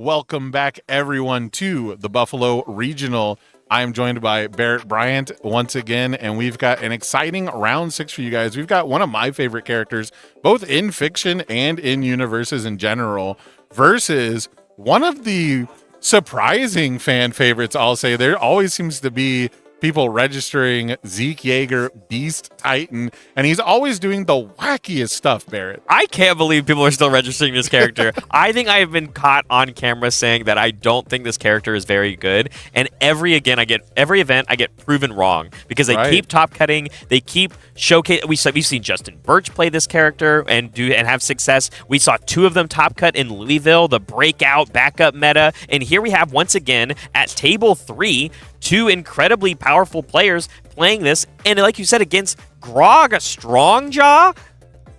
Welcome back, everyone, to the Buffalo Regional. I'm joined by Barrett Bryant once again, and we've got an exciting round 6 for you guys. We've got one of my favorite characters, both in fiction and in UniVersus in general, versus one of the surprising fan favorites, I'll say. There always seems to be people registering Zeke, Yeager, Beast, Titan, and he's always doing the wackiest stuff, Barrett. I can't believe people are still registering this character. I think I have been caught on camera saying that I don't think this character is very good, and every event I get proven wrong because they keep top cutting, they keep showcase. We've seen Justin Birch play this character and have success. We saw 2 of them top cut in Louisville, the breakout backup meta, and here we have once again at table 3. 2 incredibly powerful players playing this, and like you said, against Grog, Strongjaw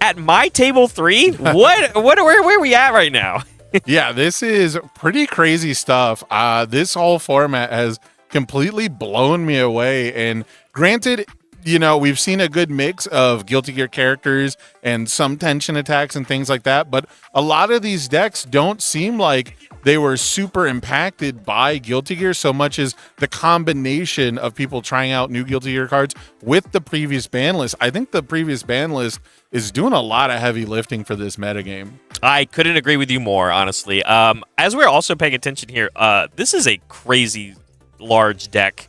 at my table 3. Where are we at right now? Yeah, this is pretty crazy stuff. This whole format has completely blown me away. And granted, you know, we've seen a good mix of Guilty Gear characters and some tension attacks and things like that, but a lot of these decks don't seem like they were super impacted by Guilty Gear so much as the combination of people trying out new Guilty Gear cards with the previous ban list. I think the previous ban list is doing a lot of heavy lifting for this metagame. I couldn't agree with you more, honestly. As we're also paying attention here, this is a crazy large deck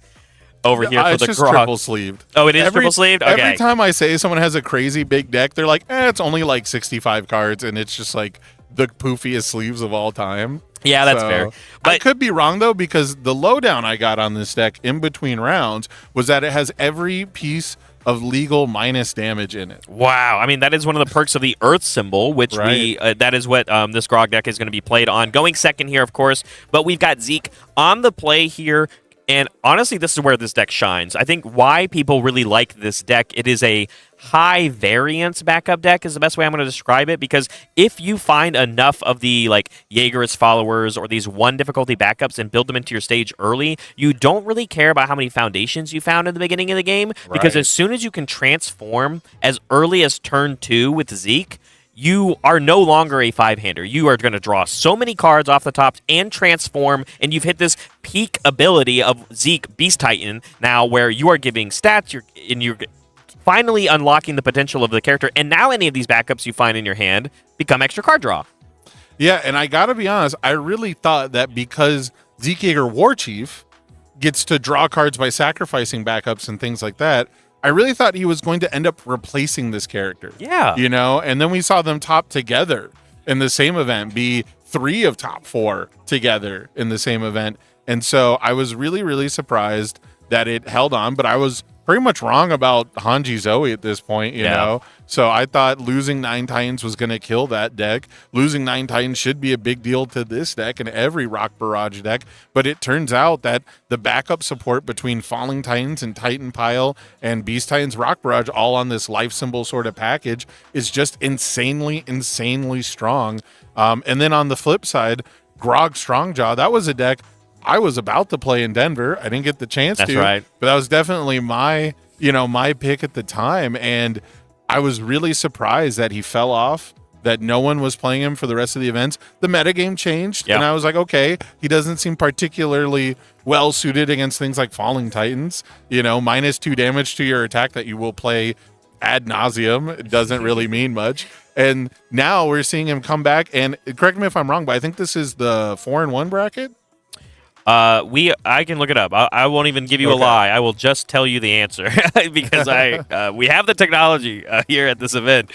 over here for it's the just Grog. triple sleeved. Oh, it is triple sleeved? Okay. Every time I say someone has a crazy big deck, they're like, it's only like 65 cards, and it's just like the poofiest sleeves of all time. Yeah, that's fair. But I could be wrong, though, because the lowdown I got on this deck in between rounds was that it has every piece of legal minus damage in it. Wow. I mean, that is one of the perks of the Earth symbol, which that is what this Grog deck is going to be played on. Going second here, of course, but we've got Zeke on the play here. And honestly, this is where this deck shines. I think why people really like this deck, it is a high variance backup deck is the best way I'm going to describe it, because if you find enough of the like Yeager's followers or these 1 difficulty backups and build them into your stage early, you don't really care about how many foundations you found in the beginning of the game, because as soon as you can transform as early as turn 2 with Zeke, you are no longer a 5-hander. You are going to draw so many cards off the top and transform, and you've hit this peak ability of Zeke Beast Titan now where you are giving stats, you're finally unlocking the potential of the character, and now any of these backups you find in your hand become extra card draw. Yeah, and I got to be honest, I really thought that because Zeke Yeager Warchief gets to draw cards by sacrificing backups and things like that, I really thought he was going to end up replacing this character. Yeah. You know, and then we saw them top together in the same event, be 3 of top 4 together in the same event. And so I was really, really surprised that it held on, but I was pretty much wrong about Hanji Zoe at this point, you know? So I thought losing 9 Titans was going to kill that deck. Losing 9 Titans should be a big deal to this deck and every Rock Barrage deck. But it turns out that the backup support between Falling Titans and Titan Pile and Beast Titans Rock Barrage all on this life symbol sort of package is just insanely, insanely strong. And then on the flip side, Grog Strongjaw, that was a deck I was about to play in Denver. I didn't get the chance to. That's right. But that was definitely my pick at the time. And I was really surprised that he fell off, that no one was playing him for the rest of the events. The metagame changed, and I was like, okay, he doesn't seem particularly well suited against things like Falling Titans. You know, -2 damage to your attack that you will play ad nauseum. It doesn't really mean much. And now we're seeing him come back. And correct me if I'm wrong, but I think this is the 4-1 bracket. I can look it up. I won't even give you a lie. I will just tell you the answer because we have the technology here at this event.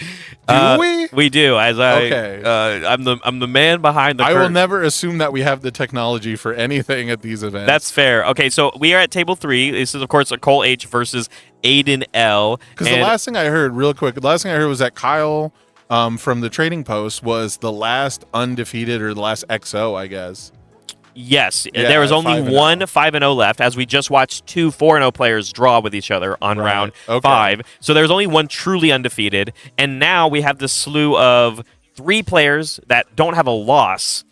Do we? We do. I'm the man behind the curtain. I will never assume that we have the technology for anything at these events. That's fair. Okay, so we are at table 3. This is of course a Cole H versus Aiden L. Because the last thing I heard, real quick, was that Kyle from the Trading Post was the last undefeated or the last XO, I guess. Yes, there was only one 5-0 left, as we just watched 2 4-0 players draw with each other on round 5. So there's only one truly undefeated, and now we have this slew of 3 players that don't have a loss.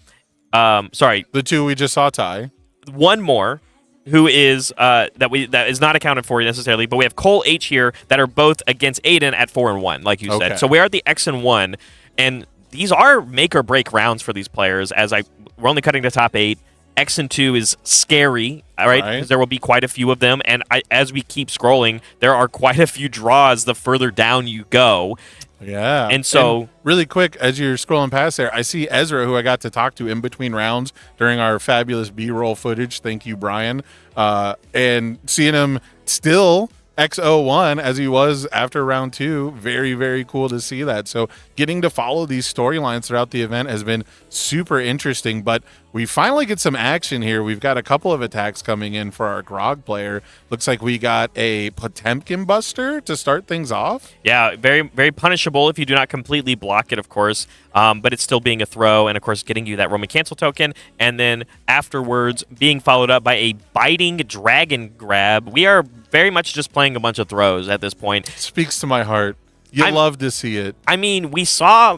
The 2 we just saw tie. One more, who is that is not accounted for necessarily, but we have Cole H here that are both against Aiden at 4-1, like you said. So we are at the X and 1, and these are make or break rounds for these players. We're only cutting to top 8. X and 2 is scary, all right? Because there will be quite a few of them, and as we keep scrolling, there are quite a few draws the further down you go. Yeah. And so, and really quick, as you're scrolling past there, I see Ezra, who I got to talk to in between rounds during our fabulous B-roll footage. Thank you, Brian. And seeing him still X01 as he was after round 2, very, very cool to see that. So getting to follow these storylines throughout the event has been super interesting, but we finally get some action here. We've got a couple of attacks coming in for our Grog player. Looks like we got a Potemkin Buster to start things off. Yeah, very, very punishable if you do not completely block it, of course, but it's still being a throw, and of course getting you that Roman Cancel token, and then afterwards being followed up by a Biting Dragon Grab. We are very much just playing a bunch of throws at this point. Speaks to my heart. You love to see it. I mean, we saw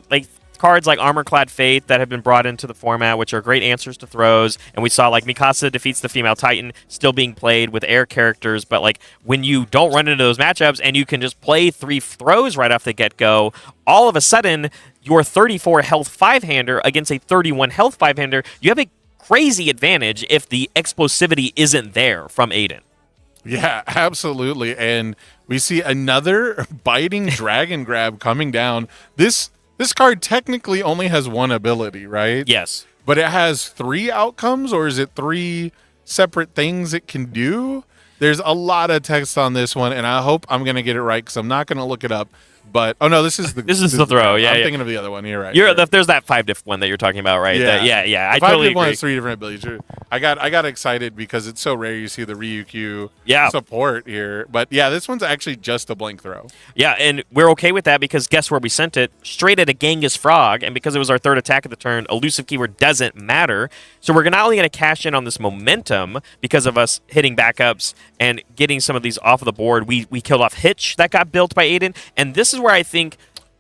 cards like Armor-Clad Faith that have been brought into the format, which are great answers to throws, and we saw Mikasa defeats the female Titan still being played with air characters, but when you don't run into those matchups and you can just play 3 throws right off the get-go, all of a sudden your 34 health 5-hander against a 31 health 5-hander, you have a crazy advantage if the explosivity isn't there from Aiden. Yeah, absolutely. And we see another Biting Dragon Grab coming down. This card technically only has one ability, right? Yes. But it has 3 outcomes, or is it 3 separate things it can do? There's a lot of text on this one, and I hope I'm going to get it right because I'm not going to look it up. But this is the throw. Yeah, I'm yeah. thinking of the other one. You're right. There's that 5-diff one that you're talking about, right? Yeah, I totally agree. 5-diff one has 3 different abilities. I got excited because it's so rare you see the Ryukyu support here. But yeah, this one's actually just a blank throw. Yeah, and we're okay with that because guess where we sent it? Straight at a Genghis Frog, and because it was our 3rd attack of the turn, elusive keyword doesn't matter. So we're not only going to cash in on this momentum because of us hitting backups and getting some of these off of the board. We killed off Hitch that got built by Aiden, and this is where I think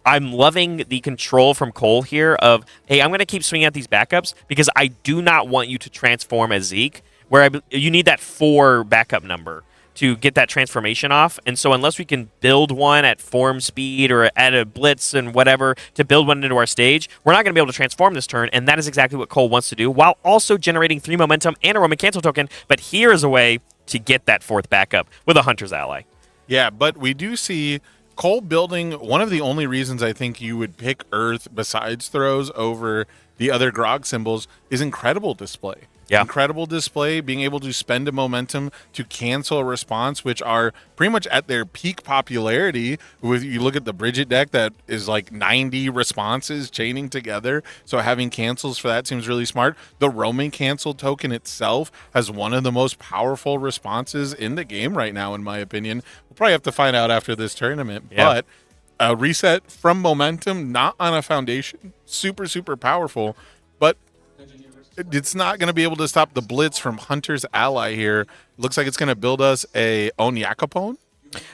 I'm loving the control from Cole here of, hey, I'm going to keep swinging at these backups because I do not want you to transform as Zeke, where you need that 4 backup number to get that transformation off. And so unless we can build one at form speed or at a blitz and whatever to build one into our stage, we're not going to be able to transform this turn, and that is exactly what Cole wants to do while also generating 3 momentum and a Roman Cancel token. But here is a way to get that 4th backup with a Hunter's Ally. Yeah, but we do see Cole building one of the only reasons I think you would pick Earth besides throws over the other Grog symbols is incredible display. Yeah. Incredible display, being able to spend a momentum to cancel a response, which are pretty much at their peak popularity. With you look at the Bridget deck that is 90 responses chaining together. So having cancels for that seems really smart. The Roman cancel token itself has one of the most powerful responses in the game right now, in my opinion. We'll probably have to find out after this tournament. Yeah. But a reset from momentum, not on a foundation, super, super powerful. But it's not going to be able to stop the blitz from Hunter's Ally here. Looks like it's going to build us a Onyakapone.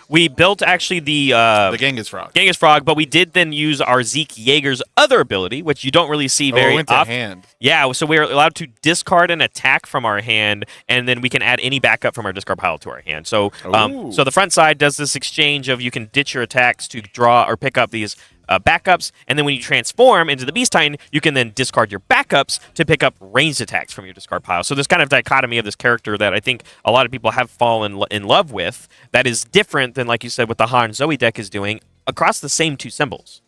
We built actually the Genghis Frog. Genghis Frog, but we did then use our Zeke Yeager's other ability, which you don't really see very went to often. Hand. Yeah, so we're allowed to discard an attack from our hand, and then we can add any backup from our discard pile to our hand. So, so the front side does this exchange of you can ditch your attacks to draw or pick up these backups, and then when you transform into the Beast Titan, you can then discard your backups to pick up ranged attacks from your discard pile. So there's kind of dichotomy of this character that I think a lot of people have fallen in love with that is different than, like you said, what the Han Zoe deck is doing across the same 2 symbols.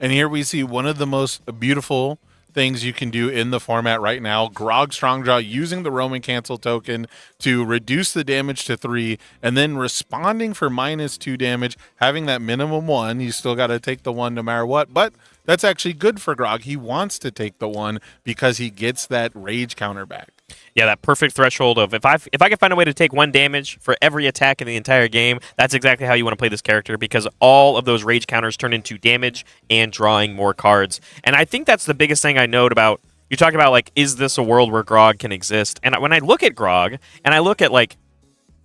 And here we see one of the most beautiful things you can do in the format right now. Grog Strongjaw using the Roman Cancel token to reduce the damage to 3 and then responding for -2 damage, having that minimum 1. You still got to take the 1 no matter what, but that's actually good for Grog. He wants to take the 1 because he gets that rage counter back. Yeah, that perfect threshold of if I can find a way to take 1 damage for every attack in the entire game, that's exactly how you want to play this character because all of those rage counters turn into damage and drawing more cards. And I think that's the biggest thing I note about, you talk about is this a world where Grog can exist? And when I look at Grog and I look at I'm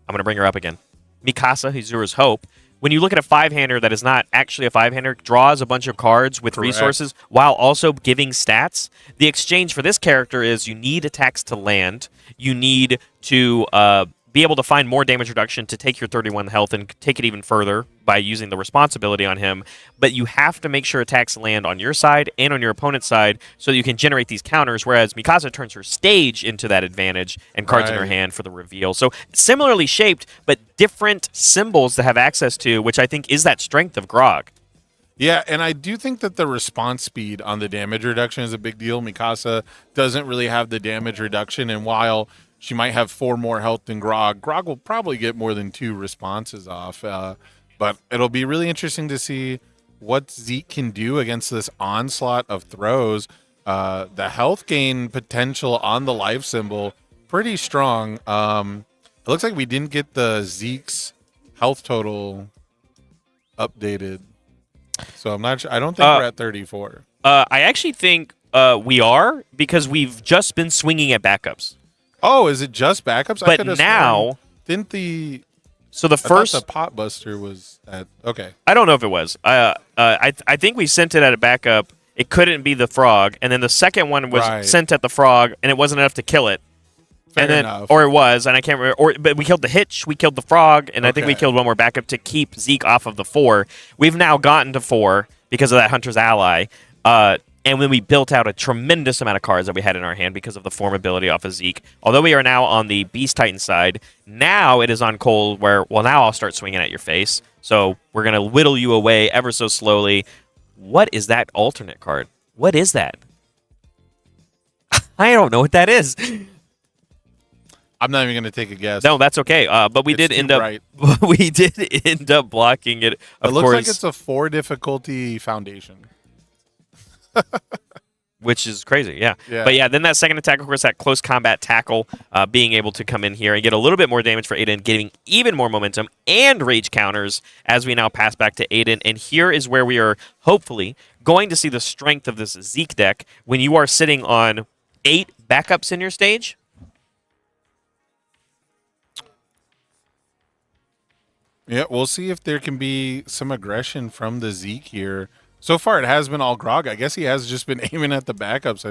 going to bring her up again, Mikasa, Hizura's Hope, when you look at a 5-hander that is not actually a 5-hander, draws a bunch of cards with resources while also giving stats, the exchange for this character is you need attacks to land, you need to be able to find more damage reduction to take your 31 health and take it even further by using the responsibility on him. But you have to make sure attacks land on your side and on your opponent's side so that you can generate these counters, whereas Mikasa turns her stage into that advantage and cards in her hand for the reveal. So similarly shaped, but different symbols to have access to, which I think is that strength of Grog. Yeah, and I do think that the response speed on the damage reduction is a big deal. Mikasa doesn't really have the damage reduction, and while she might have 4 more health than Grog, Grog will probably get more than 2 responses off. But it'll be really interesting to see what Zeke can do against this onslaught of throws. The health gain potential on the life symbol, pretty strong. It looks like we didn't get the Zeke's health total updated. So I'm not sure. I don't think we're at 34. I actually think we are, because we've just been swinging at backups. Oh, is it just backups? But now, didn't the first the pot buster was at okay? I don't know if it was. I think we sent it at a backup. It couldn't be the frog, and then the second one was sent at the frog, and it wasn't enough to kill it. Fair enough. Or it was, and I can't remember. But we killed the hitch, we killed the frog, and I think we killed one more backup to keep Zeke off of the 4. We've now gotten to 4 because of that Hunter's Ally. And when we built out a tremendous amount of cards that we had in our hand because of the form ability off of Zeke. Although we are now on the Beast Titan side, now it is on Cole where, well, now I'll start swinging at your face. So we're going to whittle you away ever so slowly. What is that alternate card? What is that? I don't know what that is. I'm not even going to take a guess. No, that's okay. But we did end up we did end up blocking it. Of it looks course, like it's a 4 difficulty foundation. Which is crazy, yeah. But yeah, then that second attack, of course, that close combat tackle, being able to come in here and get a little bit more damage for Aiden, getting even more momentum and rage counters as we now pass back to Aiden. And here is where we are hopefully going to see the strength of this Zeke deck when you are sitting on 8 backups in your stage. Yeah, we'll see if there can be some aggression from the Zeke here. So far, it has been all Grog. I guess he has just been aiming at the backups.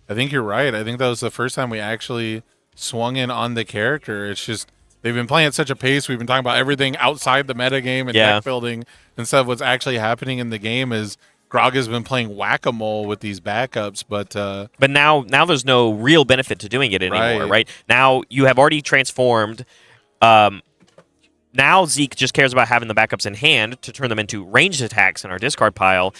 I think you're right. I think that was the first time we actually swung in on the character. It's just they've been playing at such a pace. We've been talking about everything outside the metagame and deck building instead of what's actually happening in the game is Grog has been playing whack-a-mole with these backups. But now there's no real benefit to doing it anymore, right? Now you have already transformed. Now Zeke just cares about having the backups in hand to turn them into ranged attacks in our discard pile.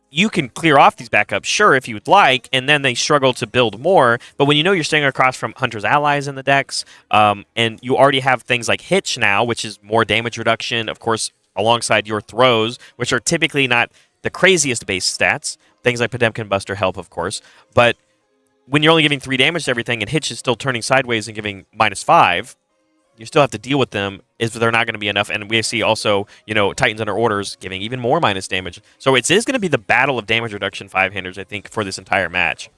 You can clear off these backups, sure, if you would like, and then they struggle to build more. But when you know you're staying across from Hunter's Allies in the decks, and you already have things like Hitch now, which is more damage reduction, of course, alongside your throws, which are typically not the craziest base stats. Things like Potemkin Buster help, of course. But when you're only giving 3 damage to everything, and Hitch is still turning sideways and giving -5, you still have to deal with them if they're not going to be enough. And we see also, Titans Under Orders giving even more minus damage. So it is going to be the battle of damage reduction 5-handers, I think, for this entire match.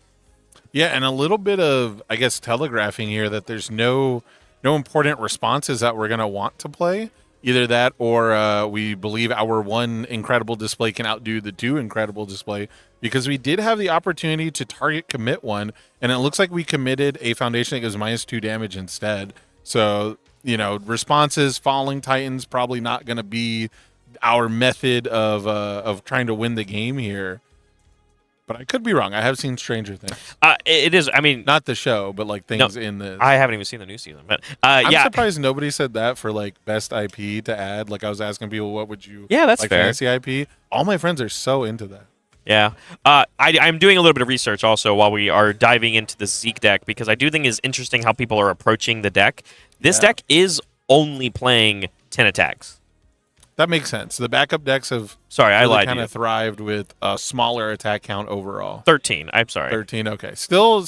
Yeah, and a little bit of, I guess, telegraphing here that there's no important responses that we're going to want to play. Either that or we believe our 1 incredible display can outdo the 2 incredible display because we did have the opportunity to target commit 1, and it looks like we committed a foundation that gives -2 damage instead. So, responses, falling Titans, probably not going to be our method of trying to win the game here. But I could be wrong. I have seen Stranger Things. It is, I mean... Not the show, but, things in this. I haven't even seen the new season. But I'm surprised nobody said that for, best IP to add. I was asking people, what would you... Yeah, that's fair. Fantasy IP. All my friends are so into that. Yeah. I'm doing a little bit of research also while we are diving into the Zeke deck because I do think it's interesting how people are approaching the deck. This deck is only playing 10 attacks. That makes sense. The backup decks have I lied kind of thrived with a smaller attack count overall. 13. I'm sorry. 13. Okay. Still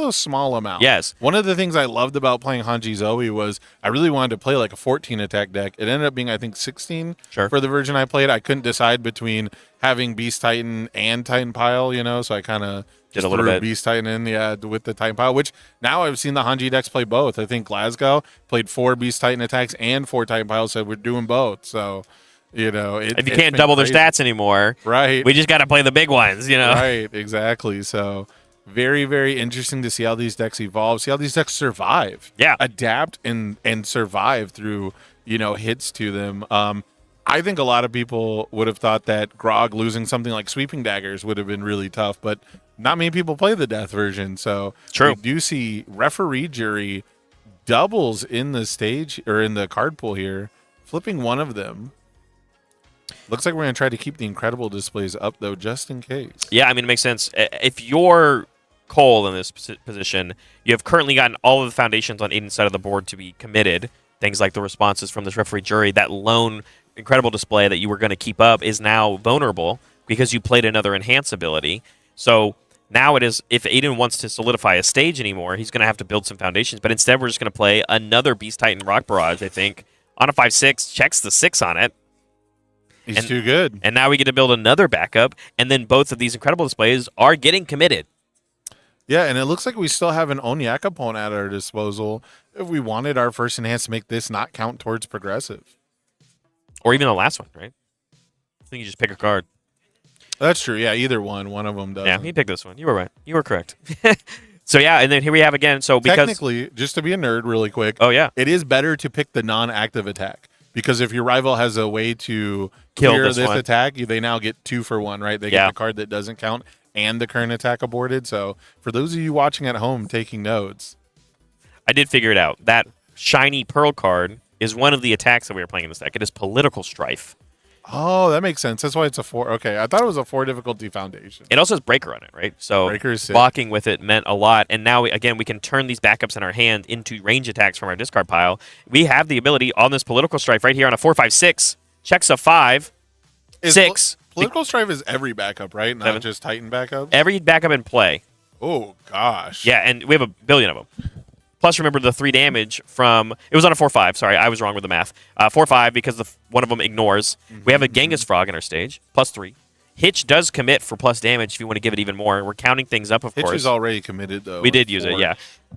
a small amount. Yes. One of the things I loved about playing Hanji Zoe was I really wanted to play a 14 attack deck. It ended up being, I think, 16 for the version I played. I couldn't decide between having Beast Titan and Titan Pile, so I kind of did a little bit Beast Titan in, with the Titan Pile, which now I've seen the Hanji decks play both. I think Glasgow played 4 Beast Titan attacks and 4 Titan Piles, so we're doing both. So, if you can't double their stats anymore, right? We just got to play the big ones, Right, exactly. So, very, very interesting to see how these decks evolve, see how these decks survive, adapt and survive through, hits to them. I think a lot of people would have thought that Grog losing something like Sweeping Daggers would have been really tough, but not many people play the death version. So we do see Referee Jury doubles in the stage or in the card pool here, flipping one of them. Looks like we're going to try to keep the incredible displays up, though, just in case. Yeah, I mean, it makes sense. If you're Cole in this position, you have currently gotten all of the foundations on Aiden's side of the board to be committed. Things like the responses from this Referee Jury, that lone incredible display that you were going to keep up is now vulnerable because you played another enhance ability. So now it is, if Aiden wants to solidify a stage anymore, he's going to have to build some foundations. But instead, we're just going to play another Beast Titan Rock Barrage, I think, on a 5/6, checks the 6 on it. He's too good. And now we get to build another backup, and then both of these incredible displays are getting committed. Yeah, and it looks like we still have an Onyak opponent at our disposal if we wanted our first enhance to make this not count towards progressive. Or even the last one, right? I think you just pick a card. That's true. Yeah, either one. One of them does. Yeah, he picked this one. You were right. You were correct. So, yeah, and then here we have again. So because technically, just to be a nerd really quick, it is better to pick the non-active attack. Because if your rival has a way to clear this attack, they now get 2 for 1, right? They get the card that doesn't count and the current attack aborted. So for those of you watching at home taking notes. I did figure it out. That shiny Pearl card is one of the attacks that we were playing in this deck. It is Political Strife. Oh, that makes sense. That's why it's a 4. Okay, I thought it was a 4 difficulty foundation. It also has Breaker on it, right? So blocking with it meant a lot. And now, again, we can turn these backups in our hand into range attacks from our discard pile. We have the ability on this Political Strife right here on a 4/5/6. Checks a 5, 6. Political Strife is every backup, right? Not 7. Just Titan backup? Every backup in play. Oh, gosh. Yeah, and we have a billion of them. Plus, remember the 3 damage from... It was on a 4/5. Sorry, I was wrong with the math. 4/5 because one of them ignores. We have a Genghis Frog in our stage. Plus 3. Hitch does commit for plus damage if you want to give it even more. We're counting things up, of course. Hitch is already committed, though. We did use it, yeah.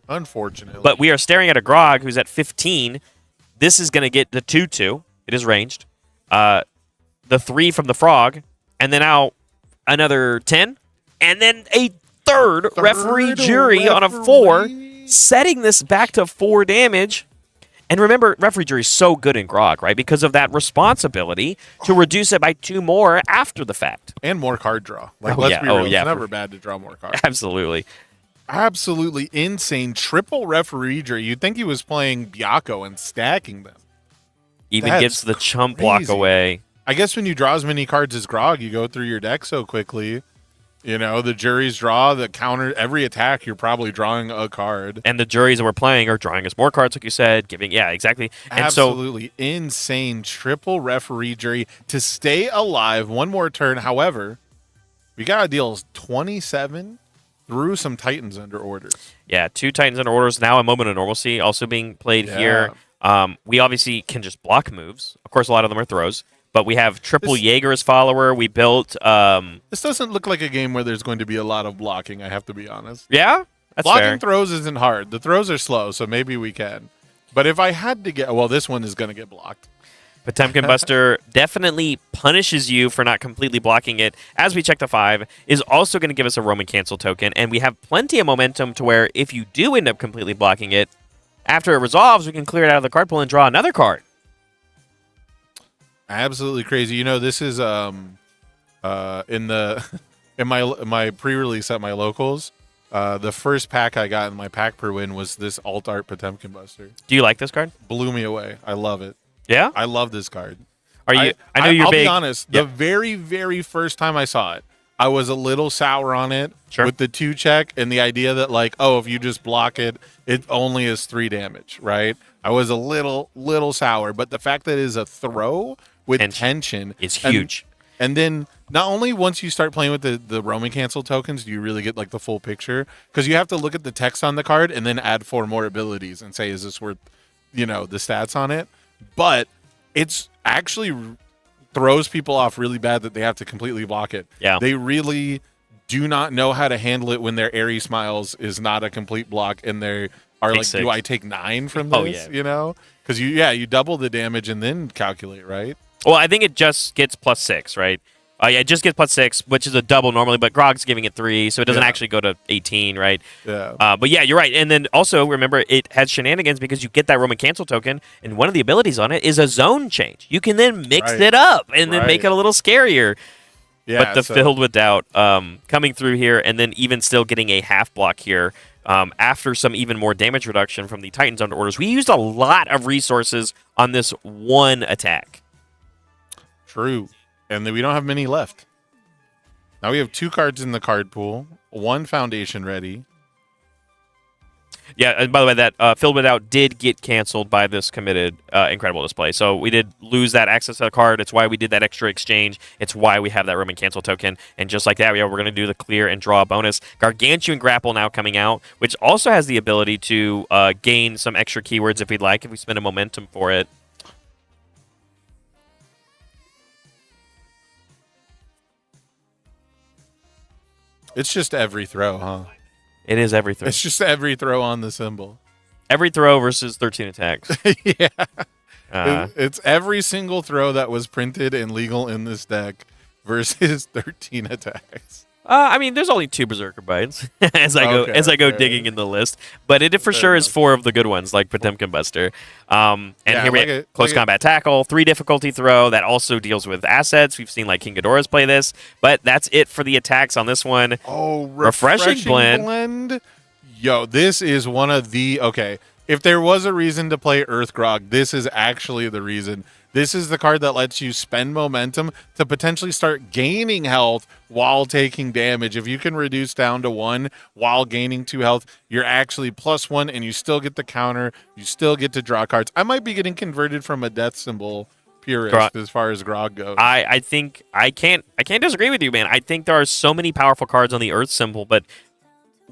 Unfortunately. But we are staring at a Grog who's at 15. This is going to get the 2/2. It is ranged. The 3 from the Frog. And then now another 10. And then a third Referee Jury on a 4. Setting this back to 4 damage. And remember, Referee Jury is so good in Grog, right? Because of that responsibility to reduce it by 2 more after the fact. And more card draw. Like, let's be real. It's never bad to draw more cards. Absolutely. Absolutely insane. Triple Referee Jury. You'd think he was playing Byakko and stacking them. Even gives the chump block away. I guess when you draw as many cards as Grog, you go through your deck so quickly. You know, the juries draw, the counter, every attack, you're probably drawing a card. And the juries that we're playing are drawing us more cards, like you said, giving, exactly. And absolutely insane. Triple Referee Jury to stay alive one more turn. However, we got to deal 27 through some Titans under orders. Yeah, 2 Titans under orders. Now a Moment of Normalcy also being played here. We obviously can just block moves. Of course, a lot of them are throws. But we have triple Yeager as follower. We built... this doesn't look like a game where there's going to be a lot of blocking, I have to be honest. Yeah? That's blocking fair. Throws isn't hard. The throws are slow, so maybe we can. But if I had to get... Well, this one is going to get blocked. Potemkin Buster definitely punishes you for not completely blocking it. As we check the 5, is also going to give us a Roman Cancel token. And we have plenty of momentum to where if you do end up completely blocking it, after it resolves, we can clear it out of the card pool and draw another card. Absolutely crazy. You know, this is in my pre-release at my locals. The first pack I got in my pack per win was this alt art Potemkin Buster. Do you like this card? Blew me away. I love it. Yeah, I love this card. Are you? I know you're I'll big. Be honest. The very, very first time I saw it, I was a little sour on it with the 2 check and the idea that like, oh, if you just block it, it only is 3 damage, right? I was a little sour, but the fact that it is a throw with tension is huge. And then not only once you start playing with the Roman Cancel tokens, do you really get like the full picture, because you have to look at the text on the card and then add 4 more abilities and say, is this worth, the stats on it? But it's actually throws people off really bad that they have to completely block it. Yeah. They really do not know how to handle it when their Airy Smiles is not a complete block and they are like, 6. Do I take 9 from this? Because you double the damage and then calculate, right? Well, I think it just gets +6, right? Yeah, it just gets +6, which is a double normally, but Grog's giving it 3, so it doesn't Yeah. actually go to 18, right? Yeah. But yeah, you're right. And then also remember, it has shenanigans because you get that Roman cancel token, and one of the abilities on it is a zone change. You can then mix Right. it up and then make Right. it a little scarier. Yeah. But the Filled with Doubt coming through here, and then even still getting a half block here after some even more damage reduction from the Titans under orders. We used a lot of resources on this one attack. True. And then we don't have many left. Now we have 2 cards in the card pool, 1 foundation ready. Yeah, and by the way, that Filled with Doubt did get canceled by this committed Incredible Display. So we did lose that access to the card. It's why we did that extra exchange. It's why we have that Roman cancel token. And just like that, we're going to do the clear and draw a bonus. Gargantuan Grapple now coming out, which also has the ability to gain some extra keywords if we'd like, if we spend a momentum for it. It's just every throw, huh? It is every throw. It's just every throw on the symbol. Every throw versus 13 attacks. Yeah. It's every single throw that was printed and legal in this deck versus 13 attacks. I mean, there's only 2 Berserker Bites as I go digging in the list, but it for sure is 4 of the good ones, like Potemkin Buster. And here we have Close Combat Tackle, 3 difficulty throw that also deals with assets. We've seen like King Ghidorah's play this, but that's it for the attacks on this one. Oh, refreshing blend. Yo, this is one of the if there was a reason to play Earth Grog, this is actually the reason. This is the card that lets you spend momentum to potentially start gaining health while taking damage. If you can reduce down to 1 while gaining 2 health, you're actually +1 and you still get the counter. You still get to draw cards. I might be getting converted from a death symbol purist as far as Grog goes. I think I can't disagree with you, man. I think there are so many powerful cards on the Earth symbol, but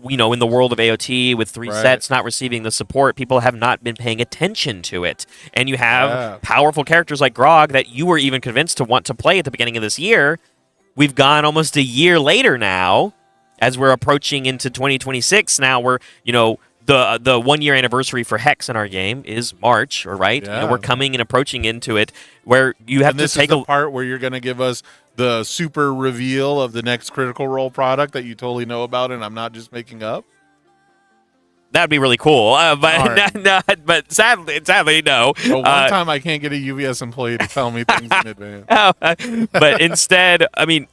in the world of AOT with 3 sets not receiving the support, people have not been paying attention to it. And you have powerful characters like Grog that you were even convinced to want to play at the beginning of this year. We've gone almost a year later now, as we're approaching into 2026. Now we're, the 1-year anniversary for Hex in our game is March, right? Yeah. We're coming and approaching into it where you have to take a part where you're going to give us the super reveal of the next Critical Role product that you totally know about, and I'm not just making up. That'd be really cool, but sadly, no. Well, one time I can't get a UVS employee to tell me things in advance. But instead, I mean,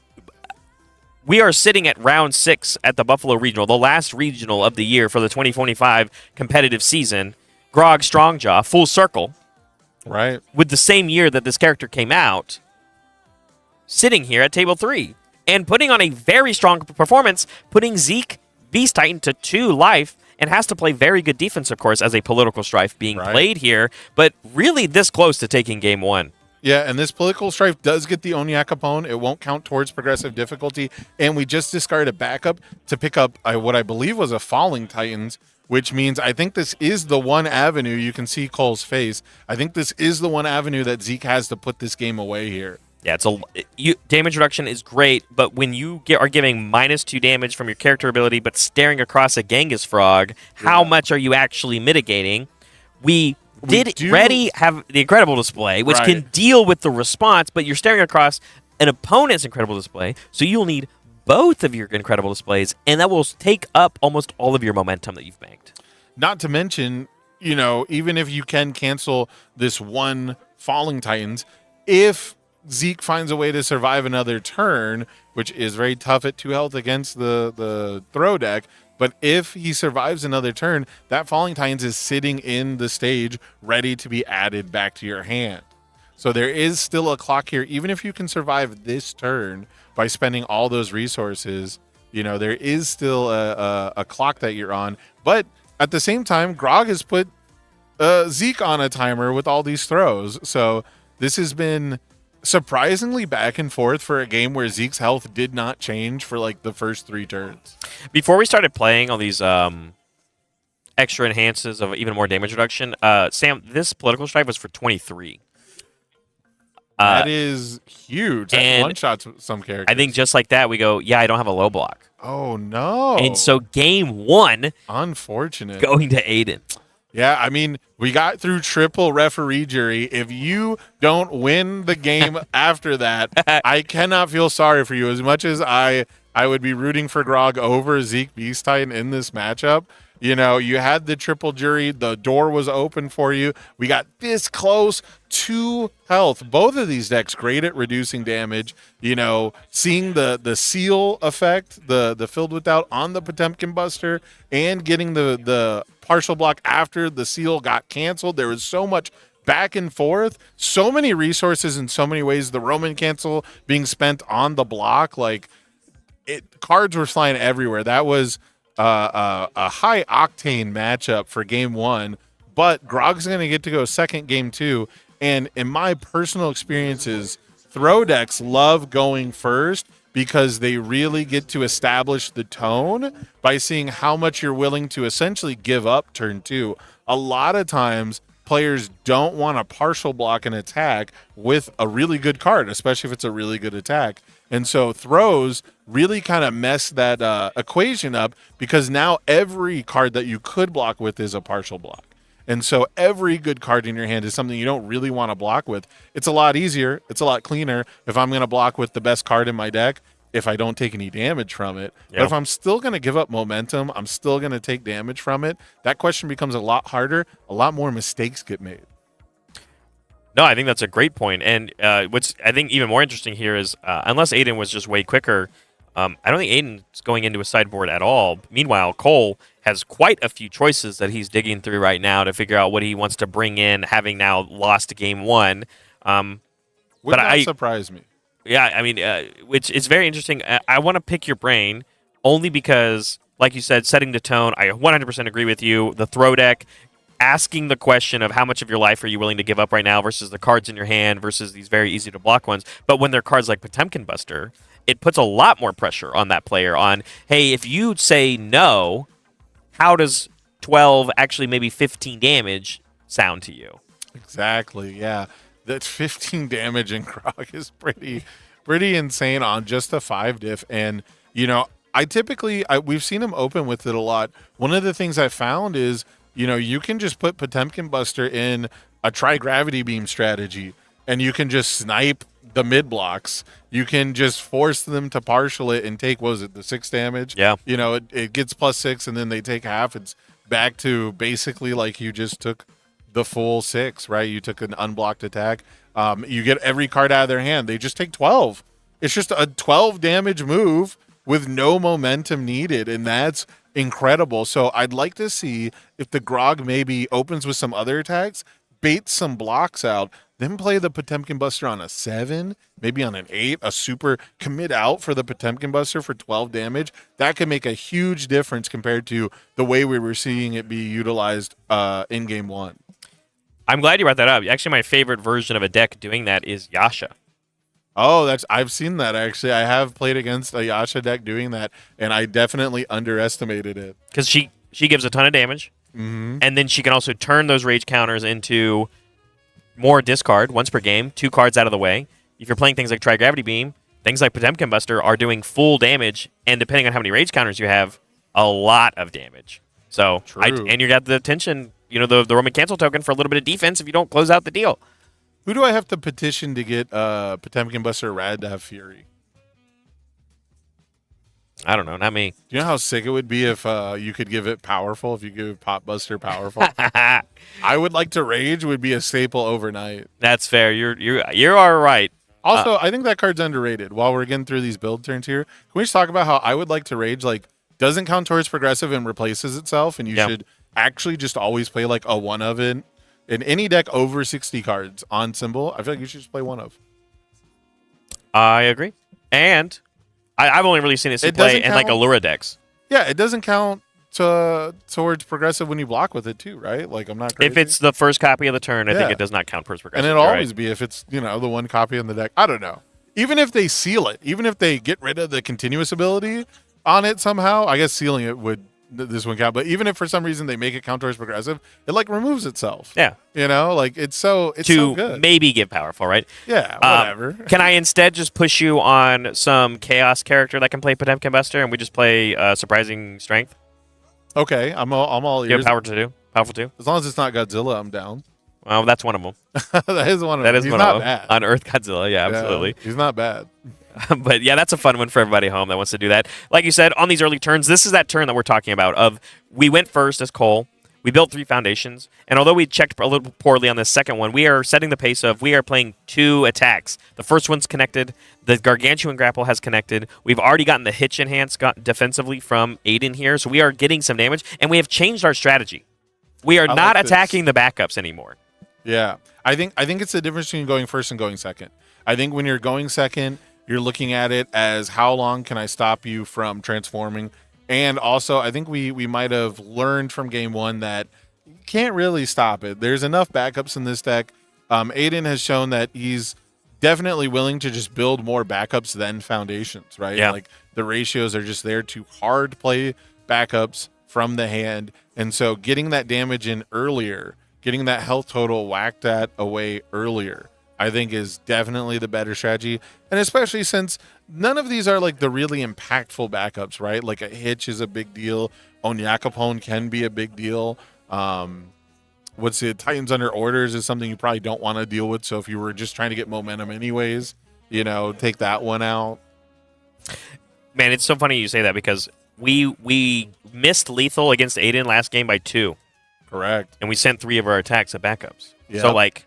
we are sitting at round 6 at the Buffalo Regional, the last regional of the year for the 2025 competitive season. Grog Strongjaw, full circle. Right. With the same year that this character came out, sitting here at table 3 and putting on a very strong performance, putting Zeke, Beast Titan, to 2 life, and has to play very good defense, of course, as a political strife being played here, but really this close to taking game 1. Yeah, and this political strife does get the Onyak Capone. It won't count towards progressive difficulty, and we just discarded a backup to pick up what I believe was a Falling Titans, which means I think this is the one avenue. You can see Cole's face. I think this is the one avenue that Zeke has to put this game away here. Yeah, damage reduction is great, but when you are giving -2 damage from your character ability, but staring across a Genghis Frog, how much are you actually mitigating? We already have the Incredible Display, which can deal with the response, but you're staring across an opponent's Incredible Display, so you'll need both of your Incredible Displays, and that will take up almost all of your momentum that you've banked. Not to mention, even if you can cancel this one Falling Titans, if Zeke finds a way to survive another turn, which is very tough at 2 health against the throw deck, but if he survives another turn, that Falling Titans is sitting in the stage ready to be added back to your hand. So there is still a clock here. Even if you can survive this turn by spending all those resources, there is still a clock that you're on. But at the same time, Grog has put Zeke on a timer with all these throws. So this has been surprisingly back and forth for a game where Zeke's health did not change for like the first 3 turns. Before we started playing all these extra enhances of even more damage reduction, Sam, this political strife was for 23. That is huge. That one-shots some characters. I think just like that, we go, I don't have a low block. Oh, no. And so game 1, unfortunate, going to Aiden. Yeah, I mean, we got through triple referee jury. If you don't win the game after that, I cannot feel sorry for you. As much as I would be rooting for Grog over Zeke Beast Titan in this matchup, you know, you had the triple jury. The door was open for you. We got this close to health. Both of these decks great at reducing damage. You know, seeing the seal effect, the filled without on the Potemkin Buster, and getting the partial block after the seal got canceled. There was so much back and forth, so many resources in so many ways. The Roman cancel being spent on the block, like cards were flying everywhere. That was a high octane matchup for game one, but Grog's going to get to go second game two. And in my personal experiences, throw decks love going first because they really get to establish the tone by seeing how much you're willing to essentially give up turn two. A lot of times, players don't want to partial block an attack with a really good card, especially if it's a really good attack. And so throws really kind of mess that equation up because now every card that you could block with is a partial block. And so every good card in your hand is something you don't really want to block with. It's a lot easier. It's a lot cleaner if I'm going to block with the best card in my deck if I don't take any damage from it. Yep. But if I'm still going to give up momentum, I'm still going to take damage from it, that question becomes a lot harder. A lot more mistakes get made. No, I think that's a great point. And what's I think even more interesting here is unless Aiden was just way quicker, I don't think Aiden's going into a sideboard at all. Meanwhile, Cole has quite a few choices that he's digging through right now to figure out what he wants to bring in, having now lost game one. Would not surprise me. Yeah, I mean, it's very interesting. I want to pick your brain only because, like you said, setting the tone, I 100% agree with you. The throw deck, asking the question of how much of your life are you willing to give up right now versus the cards in your hand versus these very easy to block ones. But when they're cards like Potemkin Buster, it puts a lot more pressure on that player on, hey, if you say no, how does 12, actually maybe 15 damage sound to you? Exactly, yeah. That 15 damage in Grog is pretty insane on just a 5 diff. And, you know, we've seen him open with it a lot. One of the things I found is, you know, you can just put Potemkin Buster in a Tri-Gravity Beam strategy, and you can just snipe the mid blocks. You can just force them to partial it and take, what was it, the 6 damage? Yeah. You know, it gets +6, and then they take half. It's back to basically like you just took the full 6, right? You took an unblocked attack. You get every card out of their hand. They just take 12. It's just a 12 damage move with no momentum needed, and that's incredible. So I'd like to see if the Grog maybe opens with some other attacks, baits some blocks out, then play the Potemkin Buster on a 7, maybe on an 8, a super commit out for the Potemkin Buster for 12 damage. That could make a huge difference compared to the way we were seeing it be utilized in game one. I'm glad you brought that up. Actually, my favorite version of a deck doing that is Yasha. Oh, I've seen that, actually. I have played against a Yasha deck doing that, and I definitely underestimated it. Because she gives a ton of damage, and then she can also turn those rage counters into more discard once per game, 2 cards out of the way. If you're playing things like Tri-Gravity Beam, things like Potemkin Buster are doing full damage, and depending on how many rage counters you have, a lot of damage. So, and you got the tension, you know, the Roman cancel token for a little bit of defense if you don't close out the deal. Who do I have to petition to get Potemkin Buster Rad to have Fury? I don't know, not me. Do you know how sick it would be if you could give it powerful, if you give Pop Buster powerful? I would like to Rage would be a staple overnight. That's fair. You're all right. Also, I think that card's underrated. While we're getting through these build turns here, can we just talk about how I would like to Rage, like, doesn't count towards progressive and replaces itself, and you should actually just always play like a one of it. In any deck over 60 cards on symbol, I feel like you should just play one of. I agree. And I've only really seen it play in like Allura decks. Yeah, it doesn't count towards progressive when you block with it too, right? Like, I'm not crazy. If it's the first copy of the turn, I think it does not count towards progressive. And it'll always be if it's, you know, the one copy in the deck. I don't know. Even if they seal it, even if they get rid of the continuous ability on it somehow, I guess sealing it would this one count. But even if for some reason they make it count towards progressive, it like removes itself. Yeah. You know, like it's so good. Maybe give powerful, right? Yeah, whatever. Can I instead just push you on some chaos character that can play Potemkin Buster and we just play surprising strength? Okay, I'm all ears. You have power to do? Powerful 2. As long as it's not Godzilla, I'm down. Well, that's one of them. That is one of That them. is He's one not of them. bad. On Earth Godzilla, yeah, absolutely. He's not bad. But yeah, that's a fun one for everybody home that wants to do that. Like you said, on these early turns, this is that turn that we're talking about of we went first as Cole. We built 3 foundations, and although we checked a little poorly on this second one, we are setting the pace of we are playing 2 attacks. The first one's connected. The Gargantuan Grapple has connected. We've already gotten the Hitch Enhance defensively from Aiden here, so we are getting some damage, and we have changed our strategy. We are not attacking the backups anymore. Yeah, I think it's the difference between going first and going second. I think when you're going second, you're looking at it as how long can I stop you from transforming. And also, I think we might have learned from game 1 that you can't really stop it. There's enough backups in this deck. Aiden has shown that he's definitely willing to just build more backups than foundations, right? Yeah. Like the ratios are just there to hard play backups from the hand. And so getting that damage in earlier, getting that health total whacked at away earlier, I think is definitely the better strategy. And especially since none of these are like the really impactful backups, right? Like a Hitch is a big deal. Onyakapone can be a big deal. What's it? Titans Under Orders is something you probably don't want to deal with. So if you were just trying to get momentum anyways, take that one out. Man, it's so funny you say that because we missed lethal against Aiden last game by 2. Correct. And we sent 3 of our attacks at backups. Yeah. So like...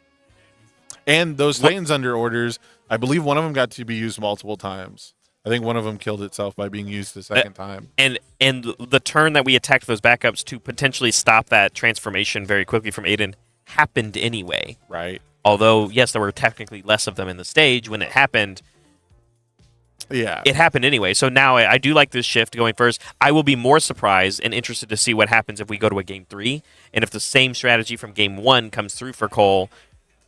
And those Titans Under Orders, I believe one of them got to be used multiple times. I think one of them killed itself by being used the second time. And the turn that we attacked those backups to potentially stop that transformation very quickly from Aiden happened anyway. Right. Although, yes, there were technically less of them in the stage when it happened. Yeah. It happened anyway. So now I do like this shift going first. I will be more surprised and interested to see what happens if we go to a game 3 and if the same strategy from game 1 comes through for Cole.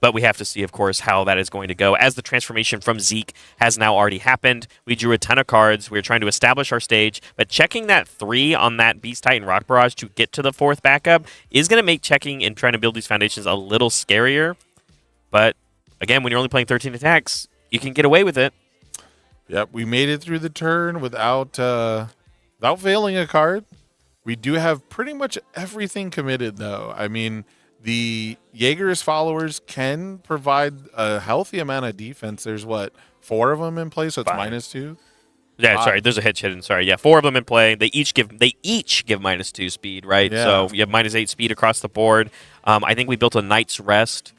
But we have to see, of course, how that is going to go. As the transformation from Zeke has now already happened, we drew a ton of cards. We were trying to establish our stage. But checking that 3 on that Beast Titan Rock Barrage to get to the 4th backup is going to make checking and trying to build these foundations a little scarier. But, again, when you're only playing 13 attacks, you can get away with it. Yep, we made it through the turn without failing a card. We do have pretty much everything committed, though. I mean... The Yeager's followers can provide a healthy amount of defense. There's 4 of them in play, so it's 5. -2. Yeah, sorry, there's a hitch hidden. Sorry, yeah, 4 of them in play. They each give -2 speed, right? Yeah. So you have -8 speed across the board. I think we built a Knight's Rest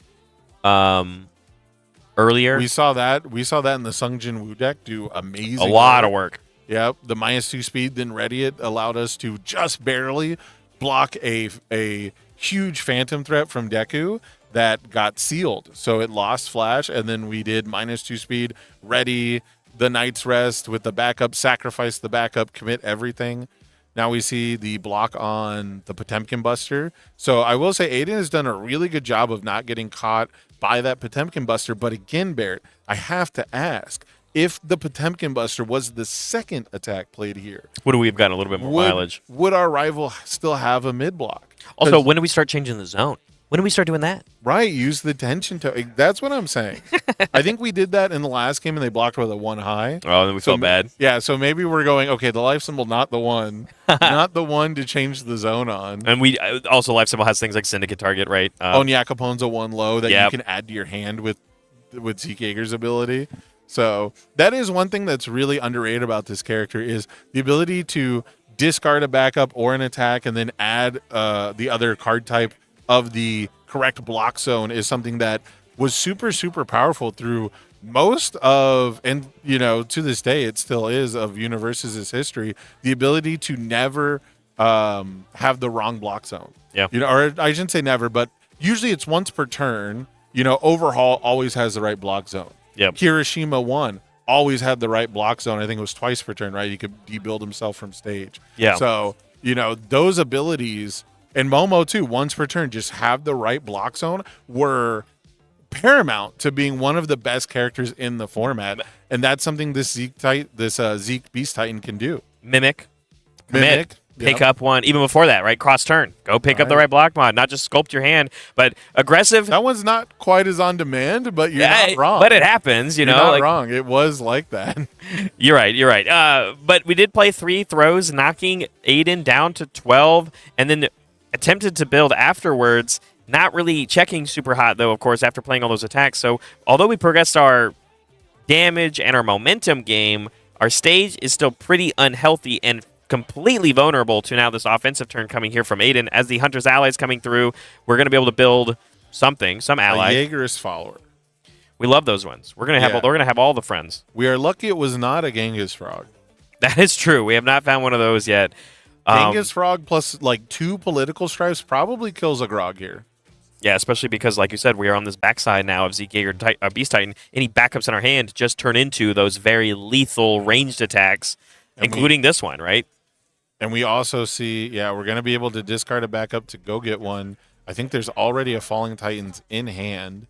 earlier. We saw that. We saw that in the Sungjin Woo deck do amazing. A lot of work. Yep, the -2 speed then ready it allowed us to just barely block a huge phantom threat from Deku that got sealed. So it lost flash, and then we did -2 speed, ready the Knight's Rest with the backup, sacrifice the backup, commit everything. Now we see the block on the Potemkin Buster. So I will say Aiden has done a really good job of not getting caught by that Potemkin Buster. But again, Barrett, I have to ask, if the Potemkin Buster was the second attack played here, Would we have gotten a little bit more mileage? Would our rival still have a mid block? Also, when do we start changing the zone? When do we start doing that? Right, use the tension to. That's what I'm saying. I think we did that in the last game, and they blocked with a 1 high. Oh, then we felt bad. Yeah, so maybe we're going, okay, the life symbol, not the one to change the zone on. And we also life symbol has things like Syndicate Target, right? Onyakapone's a 1 low that you can add to your hand with Zeke Yeager's ability. So that is one thing that's really underrated about this character is the ability to discard a backup or an attack and then add the other card type of the correct block zone is something that was super, super powerful through most of, and to this day it still is, of UniVersus' history, the ability to never have the wrong block zone. Yeah. Or I shouldn't say never, but usually it's once per turn. Overhaul always has the right block zone. Yep. Kirishima 1 always had the right block zone. I think it was twice per turn, right? He could debuild himself from stage. Yeah. So, those abilities, and Momo too, once per turn, just have the right block zone, were paramount to being one of the best characters in the format. And that's something this Zeke Beast Titan can do. Mimic. Pick Yep. up one. Even before that, right? Cross turn. Go pick up the right block mod. Not just sculpt your hand, but aggressive. That one's not quite as on demand, but you're not wrong. But it happens, You're not wrong. It was like that. You're right. But we did play 3 throws, knocking Aiden down to 12. And then attempted to build afterwards, not really checking super hot, though, of course, after playing all those attacks. So although we progressed our damage and our momentum game, our stage is still pretty unhealthy and completely vulnerable to now this offensive turn coming here from Aiden. As the Hunter's allies coming through, we're going to be able to build something, some ally. A Yeager's follower. We love those ones. We're gonna have all the friends. We are lucky it was not a Genghis frog. That is true. We have not found one of those yet. Genghis frog plus like 2 political stripes probably kills a Grog here. Yeah, especially because, like you said, we are on this backside now of Zeke, Yeager, Beast Titan. Any backups in our hand just turn into those very lethal ranged attacks, including this one, right? And we also see, we're going to be able to discard a backup to go get one. I think there's already a Falling Titans in hand.